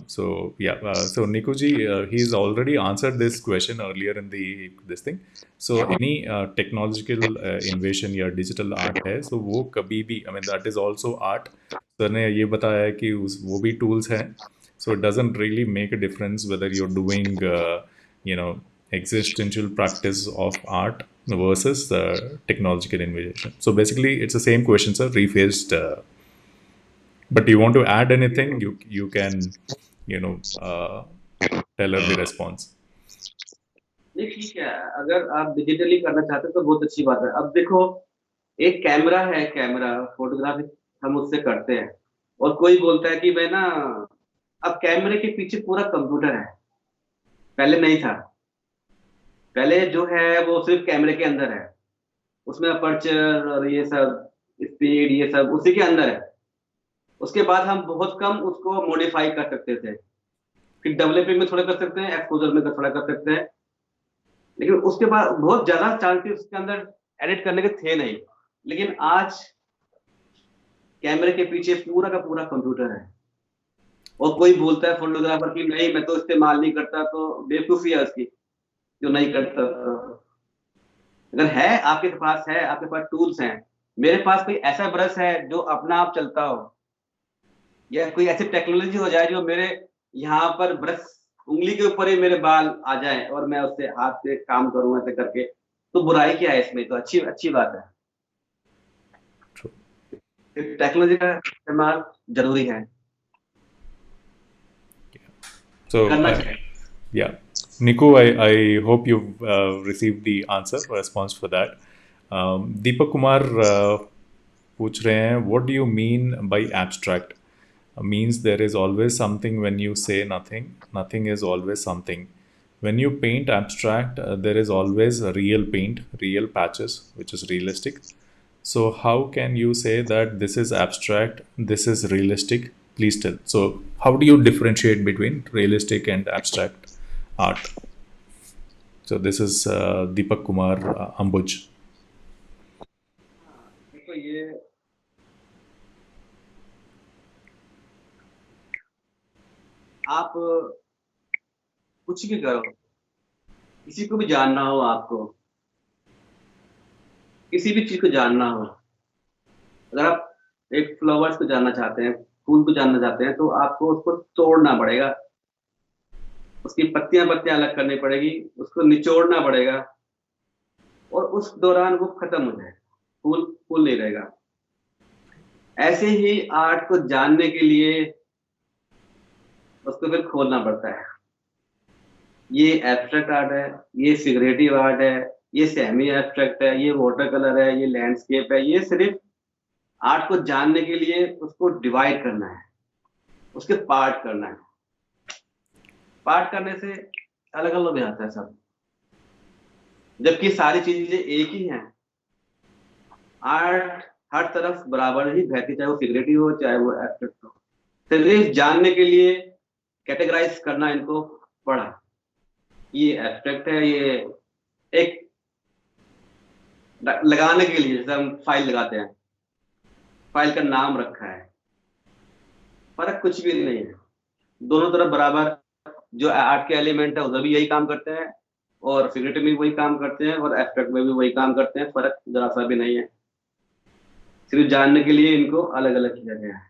So Niku ji, he's already answered this question earlier in this thing. So any technological innovation या digital art है, so वो कभी भी, I mean that is also art. Sir ने ये बताया है कि वो भी tools हैं. So it doesn't really make a difference whether you're doing existential practice of art versus technological innovation. So basically it's the same question, sir, rephrased. But you want to add anything, you can tell her the response. नहीं ठीक है, अगर आप digitally करना चाहते हो तो बहुत अच्छी बात है। अब देखो एक कैमरा है, कैमरा फोटोग्राफी हम उससे करते हैं और कोई बोलता है कि मैं ना, अब कैमरे के पीछे पूरा कंप्यूटर है, पहले नहीं था। पहले जो है वो सिर्फ कैमरे के अंदर है, उसमें अपर्चर और ये सब स्पीड ये सब उसी के अंदर है। उसके बाद हम बहुत कम उसको मॉडिफाई कर सकते थे, फिर डेवलपिंग में थोड़ा कर सकते हैं, एक्सपोजर में थोड़ा कर सकते हैं, लेकिन उसके बाद बहुत ज्यादा चांसेस उसके अंदर एडिट करने के थे नहीं। लेकिन आज कैमरे के पीछे पूरा का पूरा कंप्यूटर है और कोई बोलता है फोटोग्राफर की नहीं मैं तो इस्तेमाल नहीं करता, तो बेवकूफी है उसकी जो नहीं करता। अगर है आपके पास, है आपके पास टूल्स हैं, मेरे पास कोई ऐसा ब्रश है जो अपना आप चलता हो, या कोई ऐसी टेक्नोलॉजी हो जाए जो मेरे यहाँ पर ब्रश उंगली के ऊपर ही मेरे बाल आ जाए और मैं उससे हाथ से काम करूँ ऐसे करके, तो बुराई क्या है इसमें? तो अच्छी बात है। टेक्नोलॉजी का इस्तेमाल जरूरी है, So करना चाहिए। yeah, Niku, I hope you've received the answer or response for that. Deepak Kumar पूछ रहे हैं, what do you mean by abstract? Means there is always something when you say nothing. Nothing is always something. When you paint abstract, there is always a real paint, real patches, which is realistic. So how can you say that this is abstract, this is realistic? Please tell. So how do you differentiate between realistic and abstract art? So this is Deepak Kumar Ambuj. देखो ये आप कुछ भी करो, किसी को भी जानना हो, आपको किसी भी चीज को जानना हो, अगर आप एक फ्लावर्स को जानना चाहते हैं, फूल को जानना चाहते हैं, तो आपको उसको तोड़ना पड़ेगा, उसकी पत्तियां अलग करनी पड़ेगी, उसको निचोड़ना पड़ेगा और उस दौरान वो खत्म हो जाएगा, फूल नहीं रहेगा। ऐसे ही आर्ट को जानने के लिए उसको फिर खोलना पड़ता है। ये एब्स्ट्रैक्ट आर्ट है, ये फिगरेटिव आर्ट है, ये सेमी एब्स्ट्रैक्ट है, ये वाटर कलर है, ये लैंडस्केप है। ये सिर्फ आर्ट को जानने के लिए उसको डिवाइड करना है, उसके पार्ट करना है। पार्ट करने से अलग अलग हो जाता है सब, जबकि सारी चीजें एक ही हैं। आर्ट हर तरफ बराबर ही बहती, चाहे वो फिगरेटिव हो चाहे वो एब्स्ट्रैक्ट हो। सिर्फ जानने के लिए कैटेगराइज करना इनको पड़ा। ये एब्स्ट्रैक्ट है, ये एक लगाने के लिए, जैसे हम फाइल लगाते हैं, फाइल का नाम रखा है। फर्क कुछ भी नहीं है, दोनों तरफ बराबर जो आर्ट के एलिमेंट है उधर भी यही काम करते हैं, और फिगरेटिव में भी वही काम करते हैं, और एब्स्ट्रैक्ट में भी वही काम करते हैं। फर्क जरा सा भी नहीं है, सिर्फ जानने के लिए इनको अलग अलग किया गया है।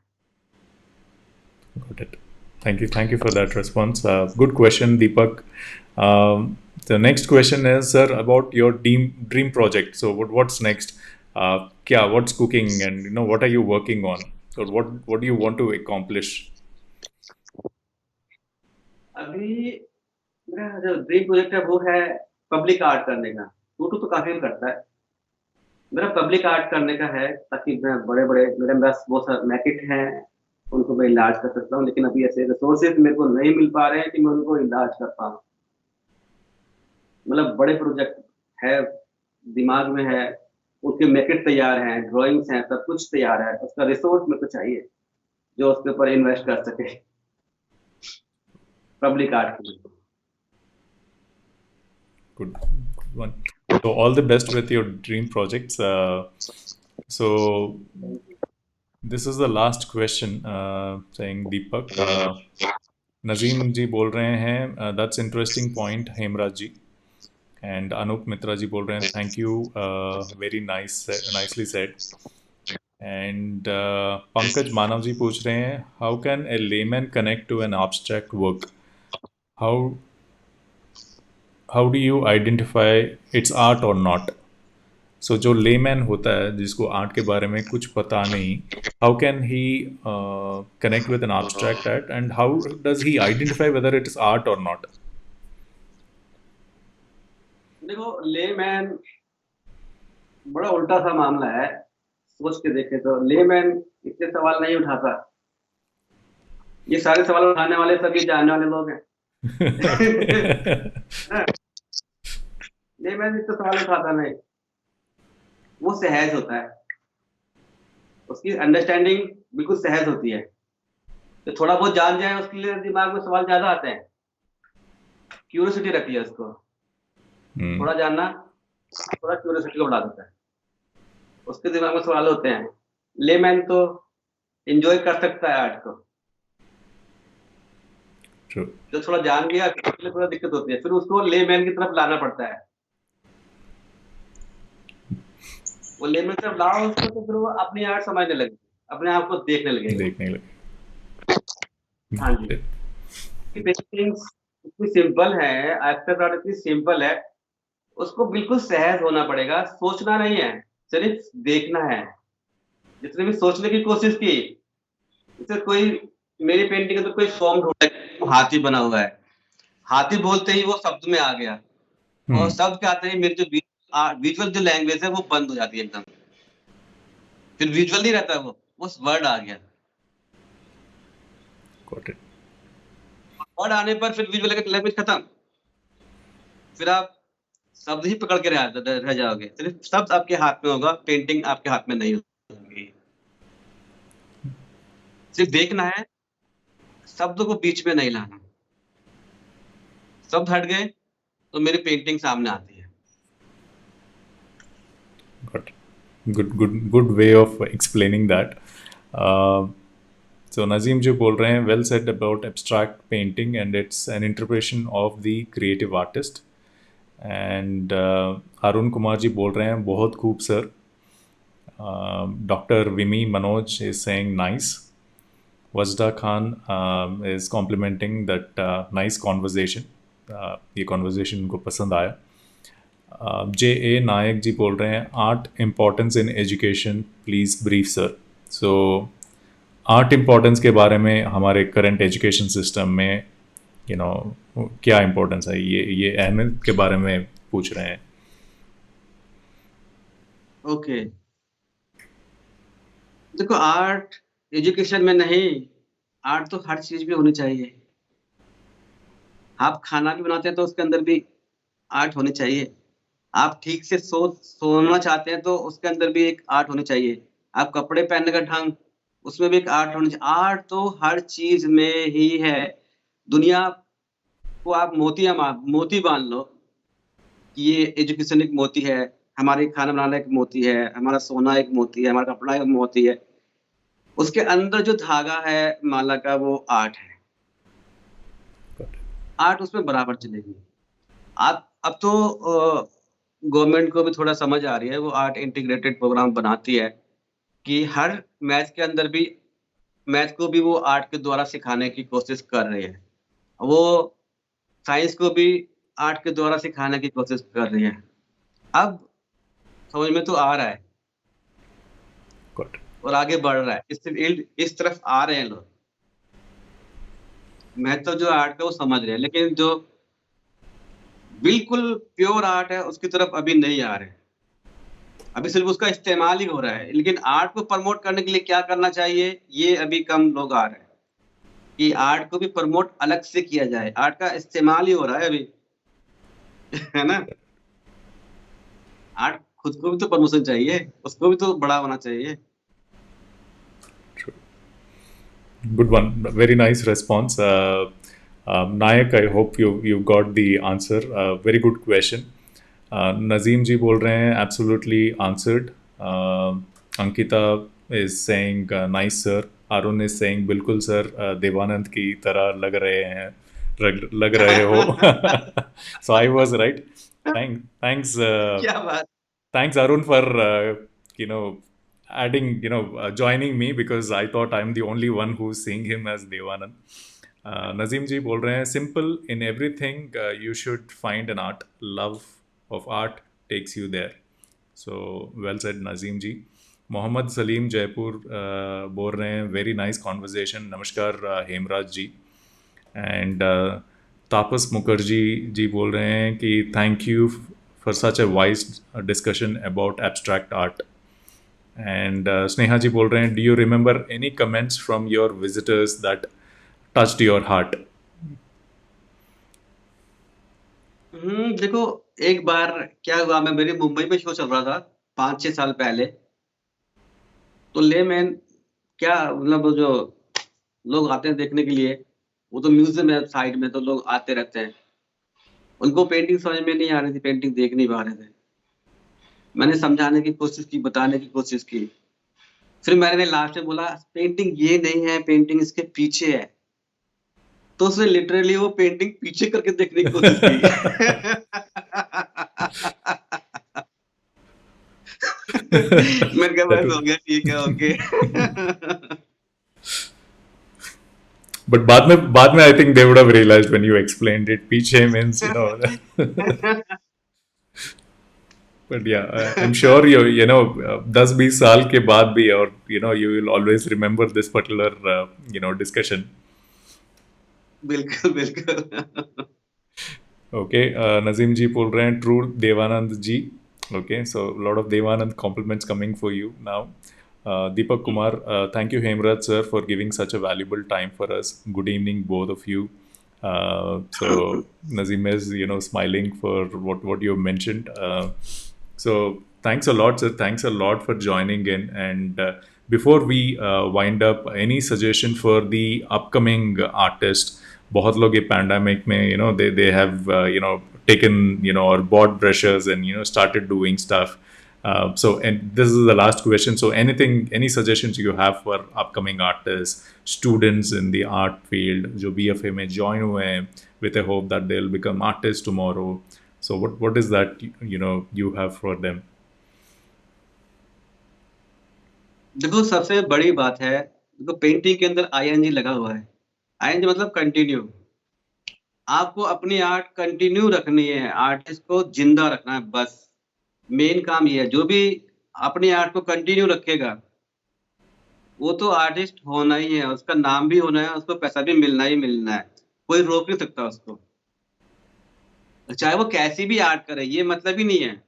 Got it. Thank you for that response. Good question, Deepak. The next question is, sir, about your dream project. So what's next? What's cooking, and what are you working on? So what do you want to accomplish? अभी मेरा जो dream project है वो है public art करने का। टूटू तो काफी करता है, मेरा पब्लिक आर्ट करने का है, ताकि मैं बड़े बड़े, मेरे पास बहुत सारे मैकेट हैं, उनको मैं इलाज कर सकता हूँ। लेकिन अभी ऐसे रिसोर्सेज मेरे को नहीं मिल पा रहे हैं कि मैं उनको इलाज कर पाऊँ। मतलब बड़े प्रोजेक्ट है, दिमाग में है, उसके मैकेट तैयार हैं, ड्राइंग्स हैं, सब कुछ तैयार है, उसका रिसोर्स मेरे को चाहिए जो उसके ऊपर इन्वेस्ट कर सके पब्लिक आर्ट के लिए। Good one. So all the best with your dream projects. So this is the last question. Saying Deepak, Nazim जी बोल रहे हैं, that's interesting point, Hemraj ji, and Anup Mitra जी बोल रहे हैं, thank you, very nicely said. And Pankaj Manav जी पूछ रहे हैं, how can a layman connect to an abstract work? How do you identify it's art or not? So जो layman होता है, जिसको आर्ट के बारे में कुछ पता नहीं, how can he connect with an abstract art, and how does he identify whether it is art or not? देखो, लेमैन बड़ा उल्टा सा मामला है। सोच के देखे तो लेमैन इतने सवाल नहीं उठाता। ये सारे सवाल उठाने वाले सभी जानने वाले लोग हैं लेमैन इतने सवाल उठाता नहीं, वो सहज होता है, उसकी अंडरस्टैंडिंग बिल्कुल सहज होती है। तो थोड़ा बहुत जान जाए उसके लिए दिमाग में सवाल ज्यादा आते हैं, क्यूरियोसिटी रखती है उसको। थोड़ा जानना थोड़ा क्यूरियोसिटी को बढ़ा देता है, उसके दिमाग में सवाल होते हैं। लेमैन तो एंजॉय कर सकता है आर्ट को। True. जो थोड़ा जान गया फिर थोड़ा दिक्कत होती है, फिर उसको लेमैन की तरफ लाना पड़ता है। वो लेमैन की तरफ लाओ उसको, तो फिर वो अपनी आर्ट समझने लगे, अपने आप को देखने लगे। हाँ जी, पेंटिंग्स इतनी सिंपल है, एब्स्ट्रैक्ट आर्ट इतनी सिंपल है, उसको बिल्कुल सहज होना पड़ेगा। सोचना नहीं है, सिर्फ देखना है। जिसने भी सोचने की कोशिश की, जैसे कोई मेरी पेंटिंग में तो कोई फॉर्म ढूंढा, हाथी बना हुआ है, हाथी बोलते ही वो शब्द में आ गया, और शब्द के आते ही मेरी जो विजुअल जो लैंग्वेज है वो बंद हो जाती है एकदम। फिर विजुअल नहीं रहता, वो वर्ड आ गया। वर्ड आने पर फिर विजुअल लैंग्वेज खत्म, फिर आप शब्द ही पकड़ के रह जाओगे। सिर्फ शब्द आपके हाथ में होगा, पेंटिंग आपके हाथ में नहीं होगी। सिर्फ देखना है, शब्दों को बीच में नहीं लाना। शब्द हट गए तो मेरी पेंटिंग सामने आती है। Good way of explaining that. So Nazim ji बोल रहे हैं, well said about abstract painting, and it's an interpretation of the creative artist. And Arun Kumar ji बोल रहे हैं, बहुत खूब sir. Dr. Vimi Manoj is saying nice. Wajda Khan is complimenting that nice conversation. ये conversation उनको पसंद आया. J.A. नायक जी बोल रहे हैं, art importance in education please brief sir. So art importance के बारे में हमारे करंट एजुकेशन सिस्टम में क्या इम्पोर्टेंस है, ये अहमियत के बारे में पूछ रहे हैं. ओके। देखो आर्ट एजुकेशन में नहीं, आर्ट तो हर चीज़ में होनी चाहिए। आप खाना भी बनाते हैं तो उसके अंदर भी आर्ट होनी चाहिए। आप ठीक से सोना चाहते हैं तो उसके अंदर भी एक आर्ट होनी चाहिए। आप कपड़े पहनने का ढंग, उसमें भी एक आर्ट होनी चाहिए। आर्ट तो हर चीज़ में ही है। दुनिया को आप मोती मान लो कि ये एजुकेशन एक मोती है, हमारे खाना बनाना एक मोती है, हमारा सोना एक मोती है, हमारा कपड़ा एक मोती है। उसके अंदर जो धागा है माला का वो आर्ट है। आर्ट उसमें बराबर चलेगी। आप अब तो गवर्नमेंट को भी थोड़ा समझ आ रही है, वो आर्ट इंटीग्रेटेड प्रोग्राम बनाती है कि हर मैथ के अंदर भी मैथ को भी वो आर्ट के द्वारा सिखाने की कोशिश कर रही है। वो साइंस को भी आर्ट के द्वारा सिखाने की कोशिश कर रही है। अब समझ में तो आ रहा है Got it. और आगे बढ़ रहा है। इस फील्ड इस तरफ आ रहे हैं लोग। मैथ तो जो आर्ट है वो समझ रहे हैं, लेकिन जो बिल्कुल प्योर आर्ट है उसकी तरफ अभी नहीं आ रहे हैं। अभी सिर्फ़ उसका इस्तेमाल ही हो रहा है, लेकिन आर्ट को प्रमोट करने के लिए क्या करना चाहिए, ये अभी कम लोग आ रहे हैं, कि आर्ट को भी प्रमोट अलग से किया जाए। आर्ट का इस्तेमाल ही हो रहा है अभी, है ना? आर्ट खुद को भी तो प्रमोशन चाहिए, उसको भी तो बड़ा होना चाहिए। True. Good one. Very nice response. Nayak, I hope you got the answer. Very good question. Nazim ji बोल रहे हैं absolutely answered. Ankita is saying nice sir. Arun is saying बिल्कुल sir. देवानंद की तरह लग रहे हो. So I was right. Thanks. क्या बात! Thanks Arun for you know adding joining me because I thought I'm the only one who's seeing him as Devanand. Nazim ji बोल रहे हैं simple in everything you should find an art. Love of art takes you there. So well said Nazim ji. Mohammad Salim Jaipur बोल रहे हैं very nice conversation. नमस्कार Hemraj ji. And Tapas Mukherjee ji बोल रहे हैं कि thank you for such a wise discussion about abstract art. And Sneha ji बोल रहे हैं do you remember any comments from your visitors that touched your heart. देखो एक बार क्या हुआ, मैं मेरे मुंबई में शो चल रहा था 5-6 साल पहले। तो लेमैन क्या मतलब वो जो लोग आते हैं देखने के लिए, वो तो म्यूज़ियम है साइड में तो लोग आते रहते हैं। उनको पेंटिंग समझ में नहीं आ रही थी, पेंटिंग देख नहीं पा रहे थे। मैंने समझाने की कोशिश की, बताने की कोशिश की। फिर मैंने लास्ट में बोला पेंटिंग ये नहीं है, पेंटिंग इसके पीछे है। तो उसने लिटरली वो पेंटिंग पीछे करके देखने की कोशिश की। मैंने कहा That बस was, हो गया, ठीक है, ओके। but बाद में I think they would have realized when you explained it. पीछे means But yeah, I'm sure you 10-20 साल के बाद भी और you will always remember this particular discussion. बिल्कुल, बिल्कुल। Okay, Nazim ji बोल रहे हैं true Devanand ji. Okay, so a lot of Devanand compliments coming for you now. Deepak Kumar, thank you Hemraj sir for giving such a valuable time for us. Good evening both of you. So Nazim is smiling for what you mentioned. So thanks a lot sir. Thanks a lot for joining in. And before we wind up, any suggestion for the upcoming artist? बहुत लोग ये pandemic में they have taken or bought brushes and started doing stuff. So and this is the last question. So any suggestions you have for upcoming artists, students in the art field जो BFA में join हुए हैं with a hope that they'll become artists tomorrow. So what is that you have for them? देखो सबसे बड़ी बात है, देखो पेंटिंग के अंदर आईएनजी लगा हुआ है। आईएनजी मतलब कंटिन्यू। आपको अपनी आर्ट कंटिन्यू रखनी है, आर्टिस्ट को जिंदा रखना है बस। मेन काम ये है, जो भी अपनी आर्ट को कंटिन्यू रखेगा, वो तो आर्टिस्ट होना ही है, उसका नाम भी होना है, उसको पैसा भी मिलना ही मिलना है। कोई रोक नहीं सकता उसको। चाहे वो कैसी भी आर्ट करे, ये मतलब ही नहीं है।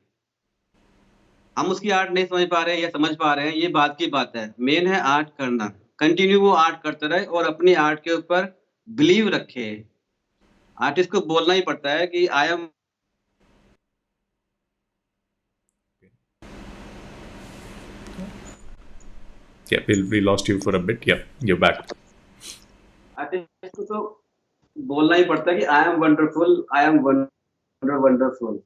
हम उसकी आर्ट नहीं समझ पा रहे हैं या समझ पा रहे हैं, ये बात की बात है। मेन है आर्ट करना, कंटिन्यू वो आर्ट करते रहे और अपनी आर्ट के ऊपर बिलीव रखे। आर्टिस्ट को बोलना ही पड़ता है कि I am Yeah, we lost you for a bit. Yeah, you're back. Artist को तो बोलना ही पड़ता है कि I am wonderful, I am wonderful.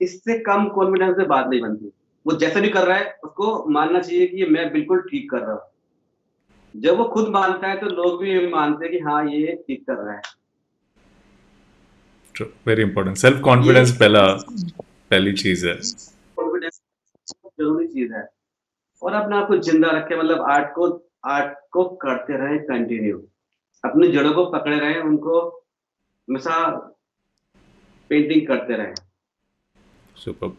इससे कम कॉन्फिडेंस से बात नहीं बनती। वो जैसा भी कर रहा है उसको मानना चाहिए कि ये मैं बिल्कुल ठीक कर रहा हूँ। जब वो खुद मानता है तो लोग भी मानते हैं कि हाँ ये ठीक कर रहा है। True. Very important. Self ये confidence पहली चीज है. कॉन्फिडेंस जरूरी चीज है। और अपने आप को जिंदा रखे, मतलब आर्ट को करते रहे कंटिन्यू, अपनी जड़ों को पकड़े रहे, उनको हमेशा पेंटिंग करते रहे। Superb.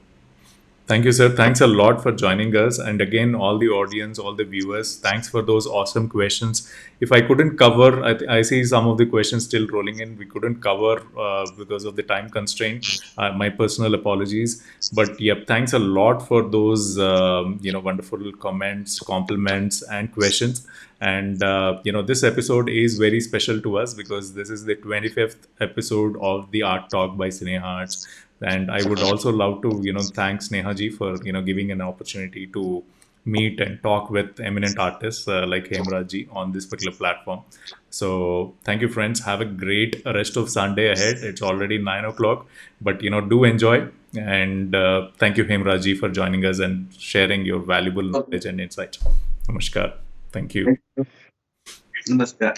Thank you, sir. Thanks a lot for joining us. And again, all the audience, all the viewers, thanks for those awesome questions. If I couldn't cover, I see some of the questions still rolling in. We couldn't cover because of the time constraint. My personal apologies. But yep, thanks a lot for those wonderful comments, compliments, and questions. And this episode is very special to us because this is the 25th episode of the Art Talk by Sneha Arts. And I would also love to thank Sneha ji for giving an opportunity to meet and talk with eminent artists like Hemraj ji on this particular platform. So thank you, friends. Have a great rest of Sunday ahead. It's already 9 o'clock, but do enjoy. And thank you, Hemraj ji, for joining us and sharing your valuable knowledge and insights. Namaskar. Thank you. नमस्कार।